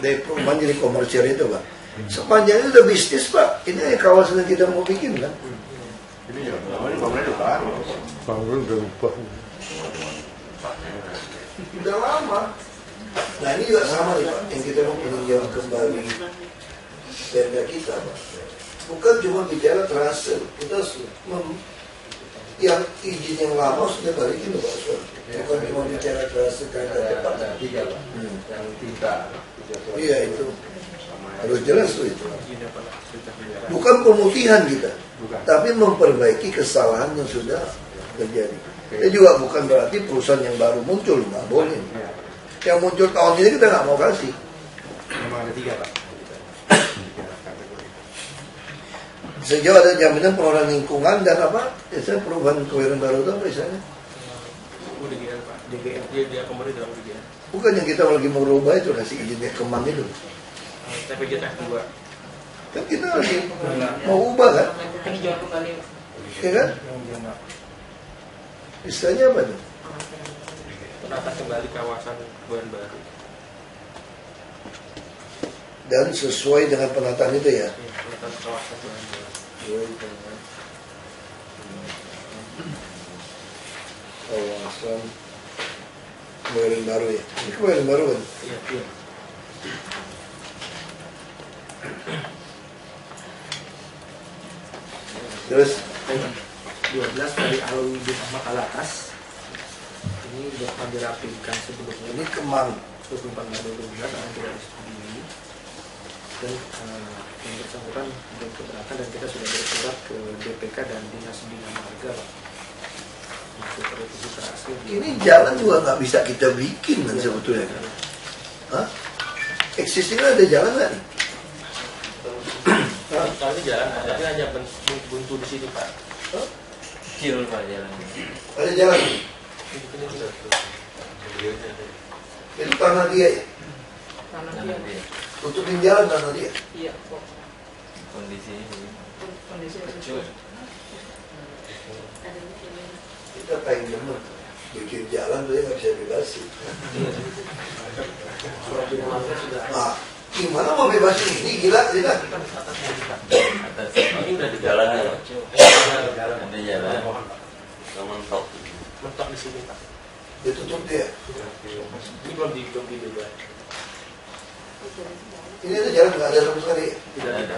dari perumahan jadi komersial itu Pak. Sepanjang itu udah bisnis Pak. Ini kawasan yang kita mau bikin kan. ini ya, ini bangunan udah baru. Bangunan udah ubah. Udah lama. Nah ini juga sama nih Pak, yang kita mau meninjau kembali perda kita Pak. Bukan cuma bicara transfer, kita yang izin yang lama sudah balikin loh Pak. Bukan cuma bicara transfer kereta cepat. Tiga Pak, yang tinta. Iya itu harus jelas tuh itu. Bukan pemutihan kita, tapi memperbaiki kesalahan yang sudah terjadi. Itu juga bukan berarti perusahaan yang baru muncul, nggak boleh. Yang muncul tahun ini kita nggak mau kasih. Memang ada tiga Pak. Sejauh ada jaminan pengelolaan lingkungan dan apa? Biasanya perubahan Kebayoran Baru itu apa misalnya? DGL Pak. DGL. Dia kemarin dalam DGL. Bukan yang kita lagi mau rubah itu kasih izinnya Kemang itu. TPJ F2. Kan kita lagi mau ubah kan? Ini jual kembali. Ya kan? Istilahnya apa tuh? Penata kembali kawasan Kebayoran Baru. Dan sesuai dengan penataan itu ya. Penata kawasan Kebayoran Baru. Kawasan Kebayoran Baru ya. Ini Kebayoran Baru kan? Iya. Terus 12 dari Alwi sama Kalatas. Ini sudah pernah dirapikan sebelumnya. ini Kemang. 24 Maret 2012 akan tidak disetujui. Dan yang bersangkutan keberatan dan kita sudah bersurat ke DPK dan Dinas Bina Marga Pak. Untuk revisi terakhir. Ini jalan juga nggak bisa kita bikin kan sebetulnya kan? Hah? Existing ada jalan nggak nih? Kalau ini jalan, tapi hanya buntu di sini Pak. Kecil Pak jalan. Ada jalan. Ini sudah Itu tanah dia ya? Tanah dia. Tutupin jalan tanah dia. Iya, kok. kondisi Kondisi Kita pengen demen bikin jalan dia nggak bisa bebasin. Surat Bina Marga sudah Ah, gimana mau bebasin ini? Gila. ini udah di jalan ya. Ada jalan. Mentok di sini Pak. Ditutup dia. Ini belum dibebas. Ini ada jalan nggak ada sama sekali. Tidak ada.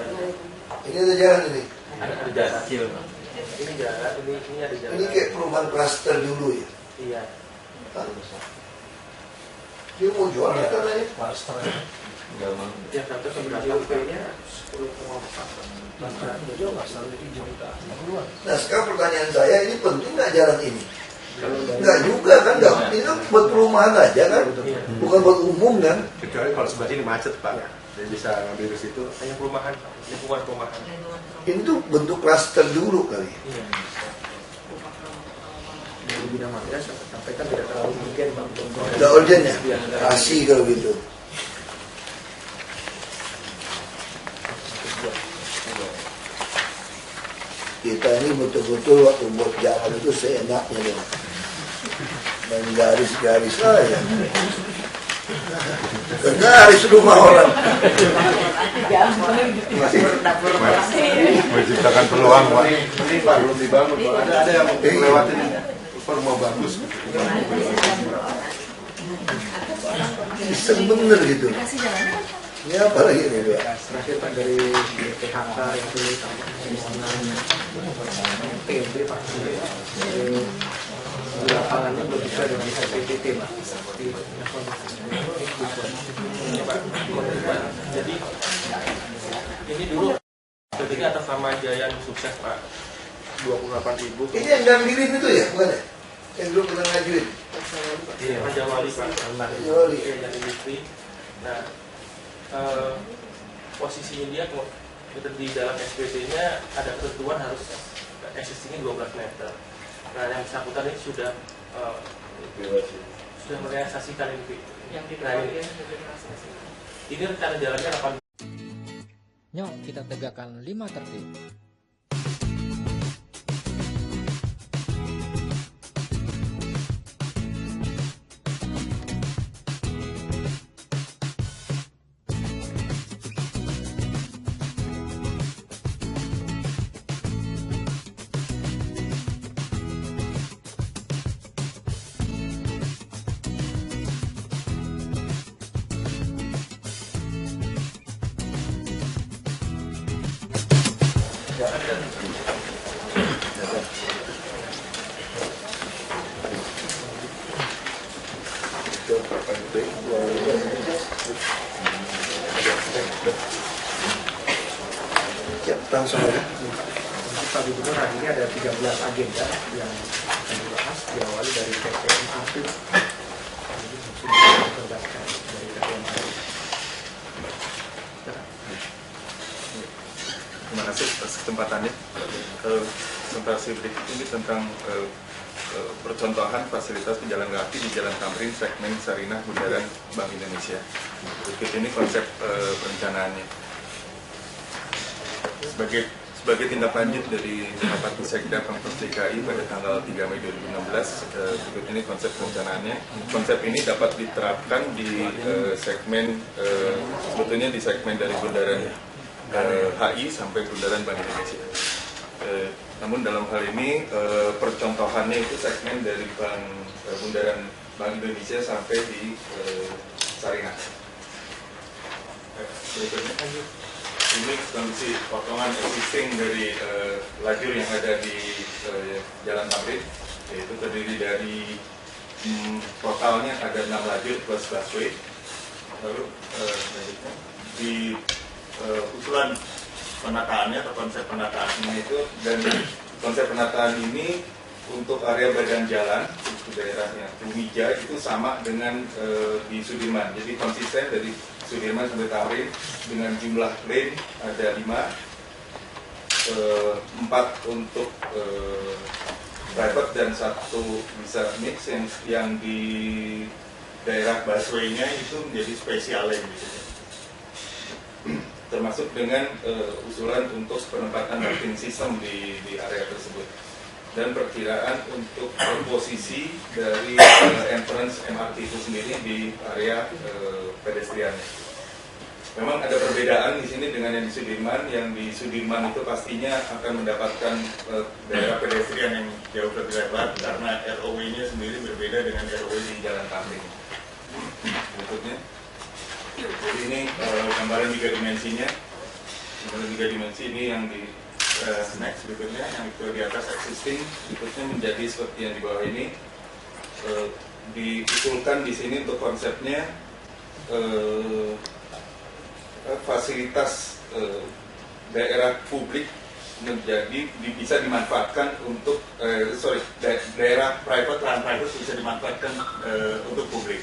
Ini ada jalan ini. Ada jalan kecil Pak. Ini jalan, ini ada jalan. Ini kayak perumahan klaster dulu ya. Iya. Hah? Dia mau jual ya tanahnya? Enggak mau. Yang satu sebenarnya UP-nya 10,4. Nah sekarang pertanyaan saya, ini penting nggak jalan ini? Nggak juga kan, nggak. Ini kan buat perumahan aja kan, bukan buat umum kan. Kecuali kalau sebelah sini macet Pak, jadi bisa ngambil ke situ. Hanya perumahan, lingkungan perumahan. Ini tuh bentuk klaster dulu kali. Iya. dari Bina Marga sampaikan tidak terlalu mungkin Bang. Udah urgent ya? Kasih kalau gitu. Kita ini betul-betul waktu buat jalan itu seenaknya deh. Dan garis-garis aja. Garis rumah orang. Menciptakan peluang Pak. Ini Pak belum dibangun Pak. Ada yang lewatin rumah bagus. Iseng bener gitu. Ya apalagi ini Pak. Terakhir Pak dari PHK yang dulu PMB Pak. Di lapangannya belum bisa dengan PPT Pak. Jadi ini dulu ini atas nama Jayan Sukses Pak, 28.000. Ini yang ngambilin itu ya, bukan ya? Yang dulu pernah ngajuin. Iya, Raja Wali Pak. Raja Wali. Dan industri. Nah, posisinya dia itu di dalam SPT-nya ada ketentuan harus existingnya 12 meter. Nah, yang bersangkutan ini sudah sudah merealisasikan ini. Yang di Nah, bawah ini. ya sudah direalisasi. Ini rencana jalannya kapan? Yuk kita tegakkan 5 tertib. Langsung aja. Pak Gubernur, hari ini ada 13 agenda yang akan dibahas, diawali dari PPM Apip. Ini sudah diterbitkan dari PPM Apip. Terima kasih atas kesempatannya. Presentasi berikut ini tentang percontohan fasilitas pejalan kaki di Jalan Tamrin segmen Sarinah Bundaran Bank Indonesia. Berikut ini konsep perencanaannya. Sebagai tindak lanjut dari rapat Sekda Pemprov DKI pada tanggal 3 Mei 2016, berikut ini konsep perencanaannya. Konsep ini dapat diterapkan di segmen, sebetulnya di segmen dari Bundaran HI sampai Bundaran Bank Indonesia. Namun dalam hal ini percontohannya itu segmen dari Bundaran Bank Indonesia sampai di Sarinah. Berikutnya ini kondisi potongan existing dari lajur yang ada di Jalan Tamrin, yaitu terdiri dari totalnya ada 6 lajur plus busway. Lalu di usulan penataannya atau konsep penataannya itu, dan konsep penataan ini untuk area badan jalan untuk daerahnya Bumija itu sama dengan di Sudirman, jadi konsisten dari Sudirman sampai Tamrin dengan jumlah lane ada 5, 4 untuk private dan 1 bisa mix, yang di daerah busway-nya itu menjadi special lane gitu. Termasuk dengan usulan untuk penempatan mapping system di area tersebut dan perkiraan untuk posisi dari entrance MRT itu sendiri di area pedestrian. Memang ada perbedaan di sini dengan yang di Sudirman. Yang di Sudirman itu pastinya akan mendapatkan daerah pedestrian yang jauh lebih lebar karena ROW-nya sendiri berbeda dengan ROW di Jalan Tamrin. Berikutnya, jadi ini gambaran 3 dimensinya. Gambaran 3 dimensi ini yang di next berikutnya, yang itu di atas existing, berikutnya menjadi seperti yang di bawah ini. Diusulkan di sini untuk konsepnya fasilitas daerah publik menjadi bisa dimanfaatkan untuk daerah private, lahan private bisa dimanfaatkan untuk publik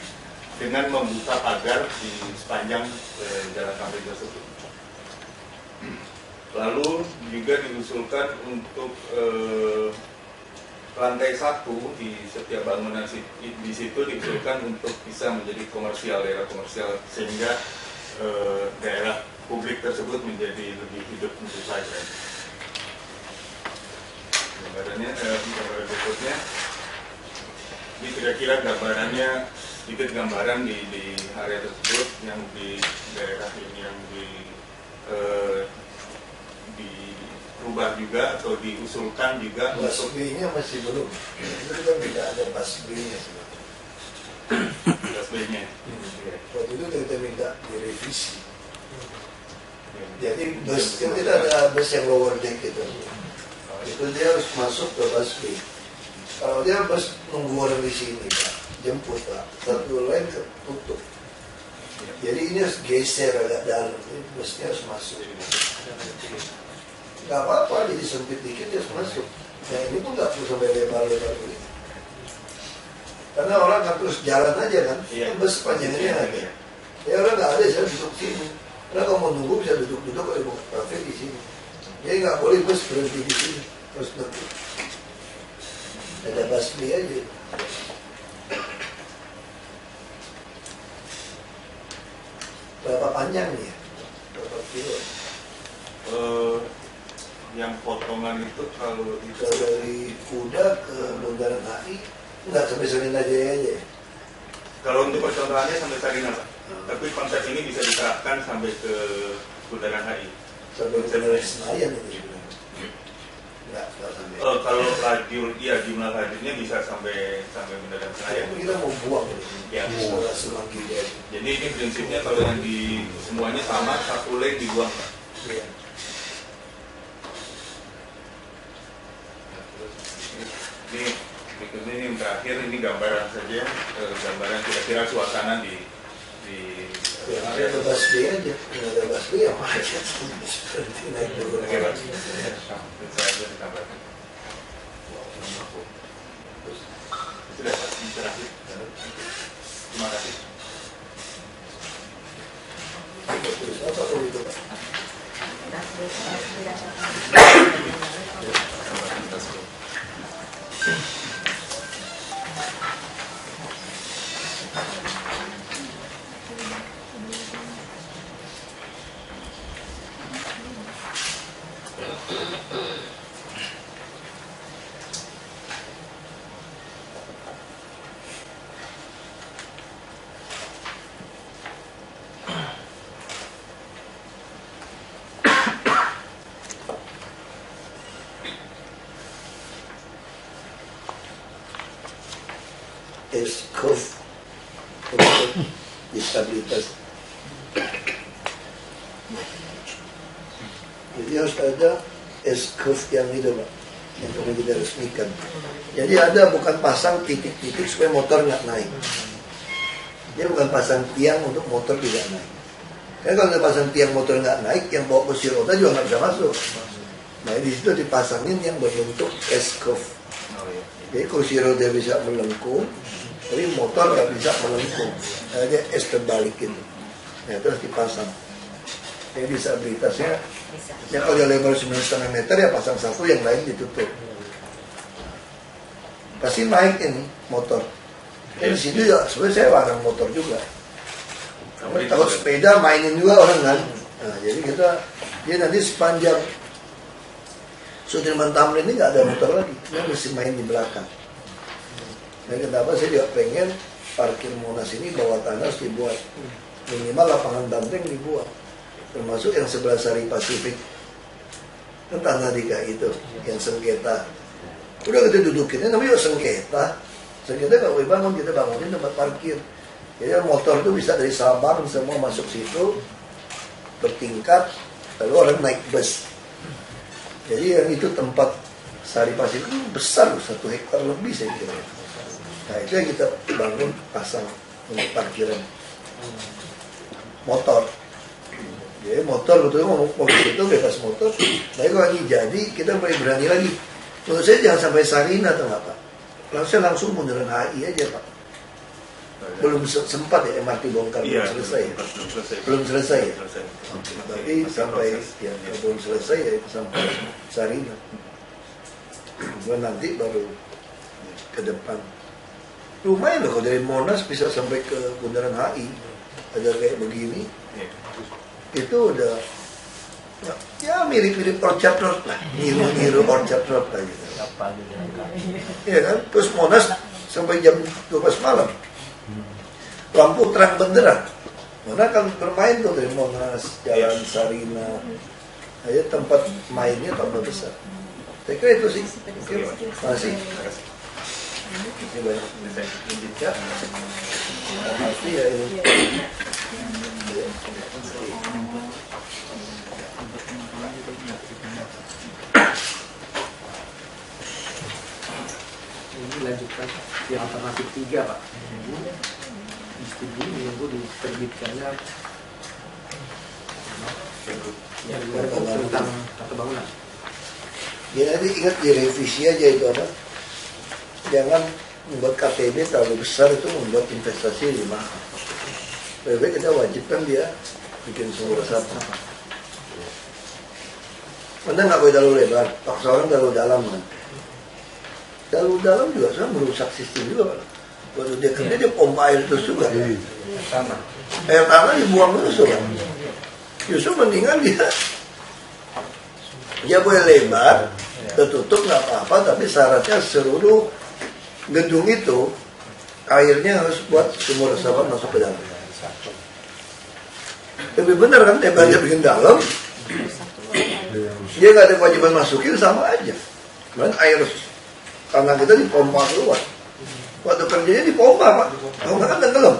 dengan membuka pagar di sepanjang Jalan Tamrin tersebut. Lalu juga diusulkan untuk lantai 1 di setiap bangunan di situ diusulkan untuk bisa menjadi komersial, daerah komersial, sehingga daerah publik tersebut menjadi lebih hidup tentu saja. Gambarannya, gambaran berikutnya, ini kira-kira gambarannya, sedikit gambaran di area tersebut yang di daerah ini yang dirubah juga atau diusulkan juga. Busway-nya masih belum, itu kan tidak ada busway-nya sebetulnya. Busway-nya. Waktu itu kita minta direvisi. Jadi bus kan tidak ada bus yang lower deck gitu. Itu dia harus masuk ke busway. Kalau dia bus nunggu orang di sini Pak, jemput Pak, satu lain tutup. Jadi ini harus geser agak dalam, busnya harus masuk. Gak apa-apa, jadi sempit dikit dia harus masuk. Nah ini pun gak perlu sampai lebar-lebar ini. Karena orang kan terus jalan aja kan, bus panjangnya ada. Ya orang gak ada, saya duduk sini. Karena kalau mau nunggu bisa duduk-duduk, kalau mau kafe di sini. Jadi gak boleh bus berhenti di sini, harus nunggu. Ada busway aja. Berapa panjang nih ya? Berapa kilo? Yang potongan itu kalau dari Kuda ke Bundaran HI nggak sampai Sarina Jaya aja ya? Kalau untuk percontohannya sampai Sarina, Pak. Tapi konsep ini bisa diterapkan sampai ke Bundaran HI. Sampai ke Bundaran Senayan itu nggak sampai. Kalau jumlah lajurnya bisa sampai Bundaran Senayan. Kita mau buang ya. Semanggi dia. Jadi ini prinsipnya kalau yang di semuanya sama, satu lane dibuang, Pak. Iya. Ini berikutnya ini yang terakhir, ini gambaran saja, gambaran kira-kira suasana di ya, ada busway aja, ada busway yang macet seperti naik turun. Oke, Pak. Saya aja ditambahkan. Sudah, Pak. Terakhir. Terima kasih. Apa itu, Pak? S-curve untuk disabilitas. Jadi harus ada S-curve yang itu, Pak, yang perlu kita resmikan. Jadi ada bukan pasang titik-titik supaya motor nggak naik. Dia bukan pasang tiang untuk motor tidak naik. Karena kalau ada pasang tiang motor nggak naik, yang bawa kursi roda juga nggak bisa masuk. Nah di situ dipasangin yang berbentuk S-curve. Jadi kursi roda bisa melengkung, tapi motor nggak bisa melengkung. Nah, dia S terbalik gitu. Nah, terus dipasang. Jadi disabilitasnya, ya kalau dia lebar 9,5 meter ya pasang satu, yang lain ditutup. Pasti naik ini motor. Di situ ya sebenarnya saya larang motor juga. Kalau sepeda mainin juga orang kan. Nah, jadi dia nanti sepanjang Sudirman Tamrin ini nggak ada motor lagi, dia mesti main di belakang. Dan kenapa saya juga pengen parkir Monas ini bawah tanah harus dibuat, minimal lapangan banteng dibuat, termasuk yang sebelah Sari Pasifik, kan tanah DKI itu, yang sengketa. Udah kita dudukin, namanya sengketa. Sengketa nggak boleh bangun, kita bangunin tempat parkir. Jadi motor itu bisa dari Sabang semua masuk situ, bertingkat, lalu orang naik bus. Jadi yang itu tempat Sari Pasifik itu besar, 1 hektar lebih saya kira. Nah itu yang kita bangun, pasang untuk parkiran motor. Jadi motor betul mobil itu bebas motor. Nah kalau ini jadi kita mulai berani lagi. Menurut saya jangan sampai Sarina atau nggak, Pak. Langsung Bundaran HI aja, Pak. Belum sempat ya MRT bongkar, belum selesai ya. Tapi sampai ya belum selesai ya sampai Sarina. Nanti baru ke depan. Lumayan loh kalau dari Monas bisa sampai ke Bundaran HI, ada kayak begini. Itu udah ya mirip-mirip Orchard Road lah, niru Orchard Road lah gitu. Iya kan? Terus Monas sampai jam 12 malam. Lampu terang benderang. Mana kan bermain tuh dari Monas, Jalan Sarina. Aja tempat mainnya tambah besar. Saya kira itu sih. Oke, masih. Ini banyak ya. Arti ya ini. Ini lanjutkan yang alternatif 3, Pak. Disetujui menunggu diterbitkannya tentang tata bangunan. Ya nanti ingat direvisi aja itu apa? Jangan membuat KTB terlalu besar, itu membuat investasi lebih mahal. Lebih baik kita wajibkan dia bikin sumur resapan. Anda nggak boleh terlalu lebar, paksa orang terlalu dalam kan. Terlalu dalam juga sebenarnya merusak sistem juga, Pak. Waktu dia kerja dia pompa air terus juga. Tanah. Air tanah dibuang terus juga. Justru mendingan dia boleh lebar, tertutup nggak apa-apa, tapi syaratnya seluruh gedung itu airnya harus buat sumur resapan masuk ke dalam. Lebih benar kan, lebarnya bikin dalam, dia nggak ada kewajiban masukin, sama aja. Dan air tanah kita dipompa keluar. Waktu kerjanya dipompa Pak, kalau nggak kan tenggelam.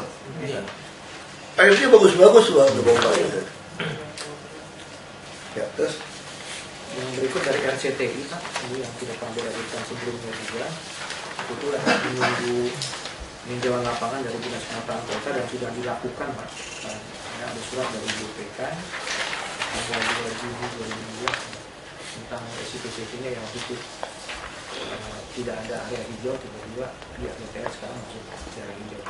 Airnya bagus-bagus waktu pompa itu. Ya, terus yang berikut dari RCTI Pak, ini yang tidak pernah dilakukan sebelumnya juga. Itu lagi menunggu peninjauan lapangan dari Dinas Penataan Kota dan sudah dilakukan Pak. Ada surat dari BPK tanggal 2002 tentang SIP-nya yang itu tidak ada area hijau, tiba-tiba di DPR sekarang masuk area hijau.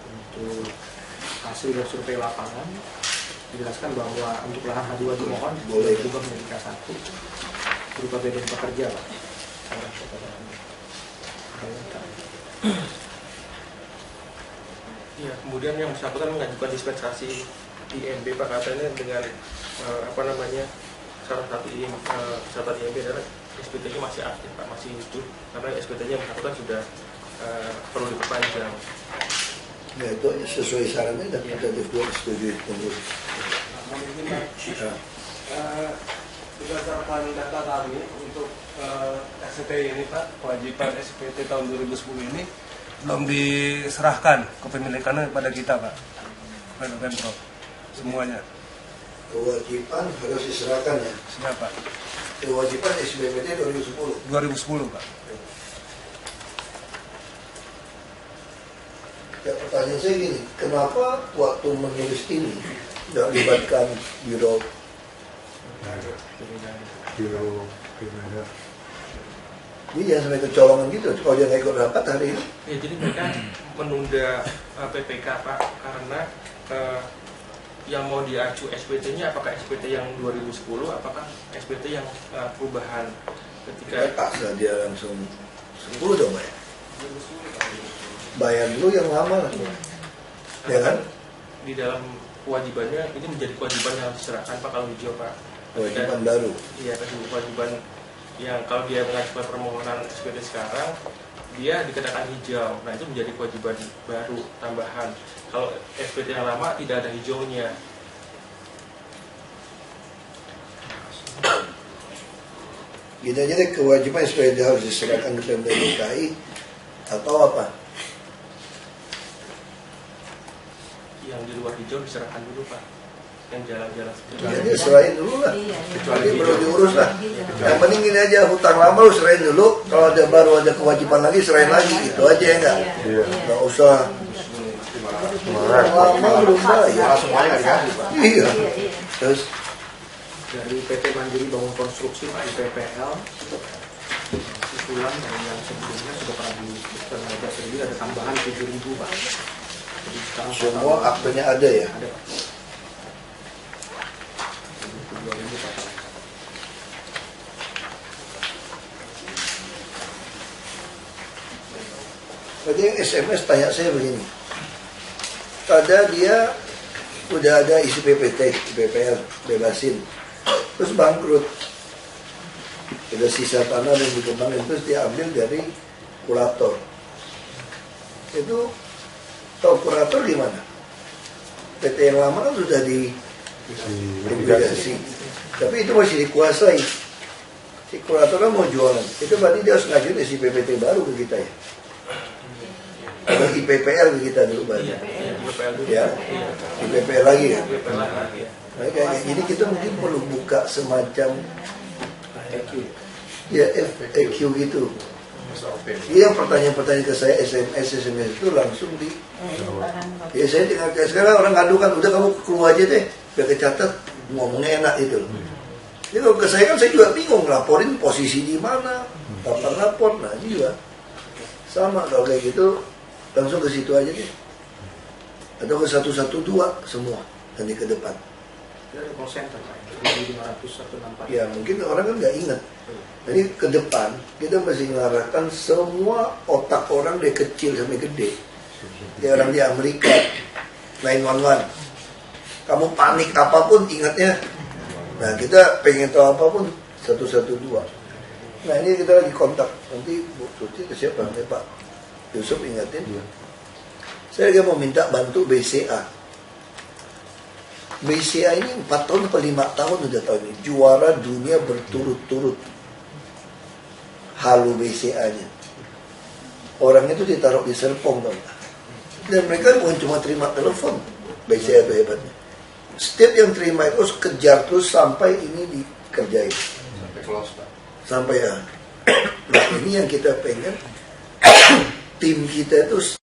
Untuk hasil dari survei lapangan dijelaskan bahwa untuk lahan H2 dimohon boleh juga menjadi K1 berupa BDN pekerja Pak. Ya, kemudian yang bersangkutan mengajukan dispensasi IMB Pak, katanya dengan salah satu IMB adalah SPT-nya masih aktif Pak, masih hidup, karena SPT-nya bersangkutan sudah perlu diperpanjang. ya itu sesuai sarannya dan kita juga setuju untuk. Berdasarkan data kami untuk SPT ini Pak, kewajiban SPT tahun 2010 ini belum diserahkan kepemilikannya kepada kita Pak, Pemprov semuanya. Kewajiban harus diserahkan ya. Siapa? Kewajiban SBMPT 2010. 2010 Pak. Ya, pertanyaan saya gini, kenapa waktu menulis ini tidak libatkan biro ini jangan sampai kecolongan gitu kalau dia nggak ikut rapat hari ini. Ya, jadi mereka menunda PPK Pak, karena yang mau diacu SPT-nya apakah SPT yang 2010, apakah SPT yang perubahan ketika paksa dia langsung 10 dong ya. Bayar dulu yang lama lah. Ya kan? Di dalam kewajibannya ini menjadi kewajiban yang harus diserahkan Pak kalau hijau Pak. Kewajiban baru. Iya, kewajiban yang kalau dia mengajukan permohonan SPT sekarang dia dikatakan hijau, nah itu menjadi kewajiban baru tambahan. Kalau SPT yang lama tidak ada hijaunya. Gini aja deh, kewajiban SPT harus diserahkan ke Pemda DKI atau apa? Yang di luar hijau diserahkan dulu Pak, yang jalan-jalan. Jadi serahin dulu lah, kecuali perlu diurus lah. Yang penting ini aja, hutang lama lu serahin dulu. Kalau ada baru ada kewajiban lagi serahin lagi, itu aja ya enggak? Nggak usah. Lama belum bayar. Semuanya nggak dikasih Pak. Iya. Terus dari PT Mandiri Bangun Konstruksi Pak, PPL usulan dari yang sebelumnya sudah pernah disebutkan ada tambahan 7.000 Pak. Jadi sekarang semua aktenya ada ya? Ada Pak. 7.000 Pak. Tadi yang SMS tanya saya begini, ada dia udah ada isi PPT, PPL, bebasin, terus bangkrut, ada sisa tanah yang dikembangin, terus dia ambil dari kurator. Itu tahu kurator di mana? PT yang lama kan sudah di likuidasi, tapi itu masih dikuasai. Si kurator kan mau jualan, itu berarti dia harus ngajuin isi PPT baru ke kita ya. Atau IPPL ke kita dulu baru. Ya, IPPL lagi kan. Nah, kayak gini kita mungkin perlu buka semacam FAQ. Ya, FAQ gitu. Dia yang pertanyaan-pertanyaan ke saya SMS itu langsung di. Ya saya tinggal kayak sekarang orang ngadukan, udah kamu keluar aja deh, biar kecatat, ngomongnya enak itu. Jadi kalau ke saya kan saya juga bingung laporin posisi di mana, kapan lapor, nah juga sama kalau kayak gitu langsung ke situ aja deh, atau ke 112 semua nanti ke depan. kita ada call center Pak, 1500 164. Ya mungkin orang kan nggak ingat. Jadi ke depan kita mesti mengarahkan semua otak orang dari kecil sampai gede. Kayak orang di Amerika 911. Kamu panik apapun ingatnya. Nah kita pengen tahu apapun 112. Nah ini kita lagi kontak. Nanti Bu Tuti ke siapa? Nanti Pak Yusuf ingatin. Saya lagi mau minta bantu BCA. BCA ini 4 tahun atau 5 tahun udah tahun ini juara dunia berturut-turut. Halu BCA-nya. Orangnya itu ditaruh di Serpong dong. Dan mereka bukan cuma terima telepon. BCA itu hebatnya. Setiap yang terima itu kejar terus sampai ini dikerjain. Sampai close Pak. Sampai ya. Nah ini yang kita pengen. Tim kita itu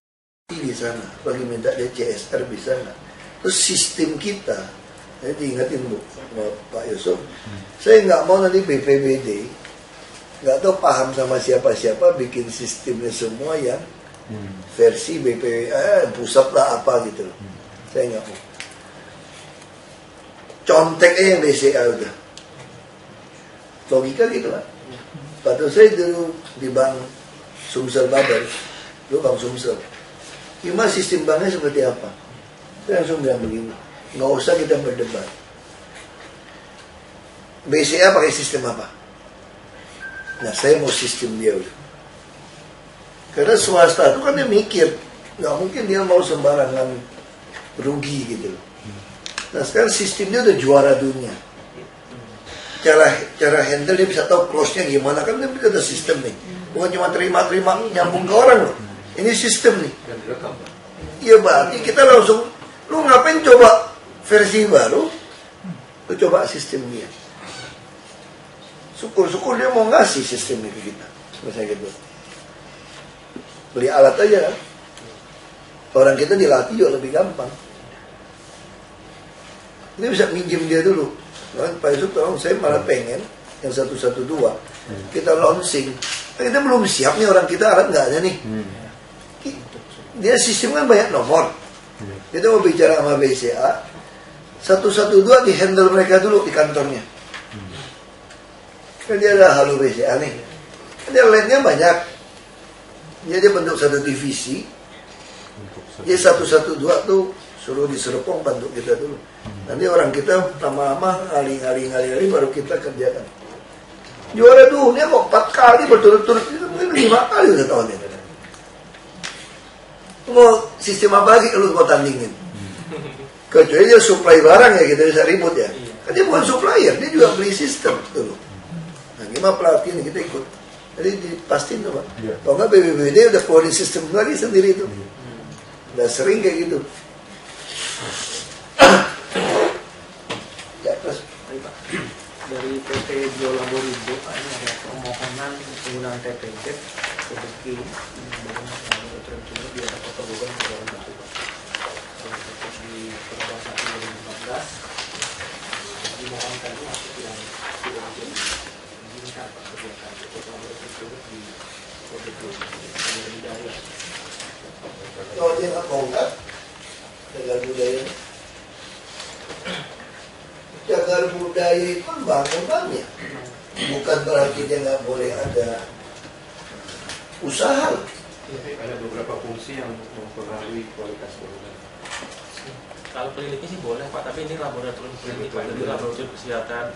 di sana. Bagi minta dia CSR di sana. Terus sistem kita, saya diingatin Bu, Pak Yusuf, saya nggak mau nanti BPBD, nggak tahu paham sama siapa-siapa bikin sistemnya semua yang versi pusat lah apa gitu loh. Saya nggak mau. Conteknya yang BCA udah. Logika gitu kan. Waktu saya dulu di Bank Sumsel Badar, dulu Bank Sumsel. Gimana sistem banknya seperti apa? Saya langsung bilang begini, nggak usah kita berdebat. BCA pakai sistem apa? Nah saya mau sistem dia udah. Karena swasta itu kan dia mikir, nggak mungkin dia mau sembarangan rugi gitu loh. Nah sekarang sistem dia udah juara dunia. Cara handle dia bisa tahu close-nya gimana, kan dia ada sistem nih. Bukan cuma terima-terima nyambung ke orang loh. Ini sistem nih. Iya berarti kita langsung, lu ngapain coba versi baru? Lu coba sistem dia. Syukur-syukur dia mau ngasih sistemnya ke kita. Misalnya gitu. Beli alat aja. Orang kita dilatih juga lebih gampang. Ini bisa minjem dia dulu. Pak Yusuf tolong, saya malah pengen yang 112 kita launching. Kita belum siap nih, orang kita alat nggak ada nih. Dia sistem kan banyak nomor. Kita mau bicara sama BCA 112 di handle mereka dulu di kantornya. Kan dia ada Halo BCA nih. Dia lainnya banyak. Dia bentuk satu divisi. Dia 112 tuh suruh di Serpong bantu kita dulu. Nanti orang kita lama-lama ngali baru kita kerjakan. Juara dunia kok 4 kali berturut-turut, itu mungkin 5 kali udah tahun ini. Mau sistem apa lagi lu mau tandingin? Kecuali dia supply barang ya kita bisa ribut ya. Kan dia bukan supplier, dia juga beli sistem dulu. Nah gimana pelatihan kita ikut. Jadi dipastiin tuh Pak. Kalau nggak BPBD udah keluarin sistem lagi sendiri itu. Udah sering kayak gitu. Ya terus dari PT Biolaborindo ini ada permohonan penggunaan TPJ seperti di ada kota Bogor yang dalam batu untuk di Perda 1 2014 dimohonkan itu masuk yang tidak diizinkan Pak kegiatan kota Bogor tersebut di kode budaya. Kalau dia nggak bongkar, cagar budaya. Cagar budaya itu kan bangunannya. Bukan berarti dia nggak boleh ada usaha. Ada beberapa fungsi yang mempengaruhi kualitas bangunan. Kalau kliniknya sih boleh Pak, tapi ini laboratorium klinik Pak, jadi laboratorium kesehatan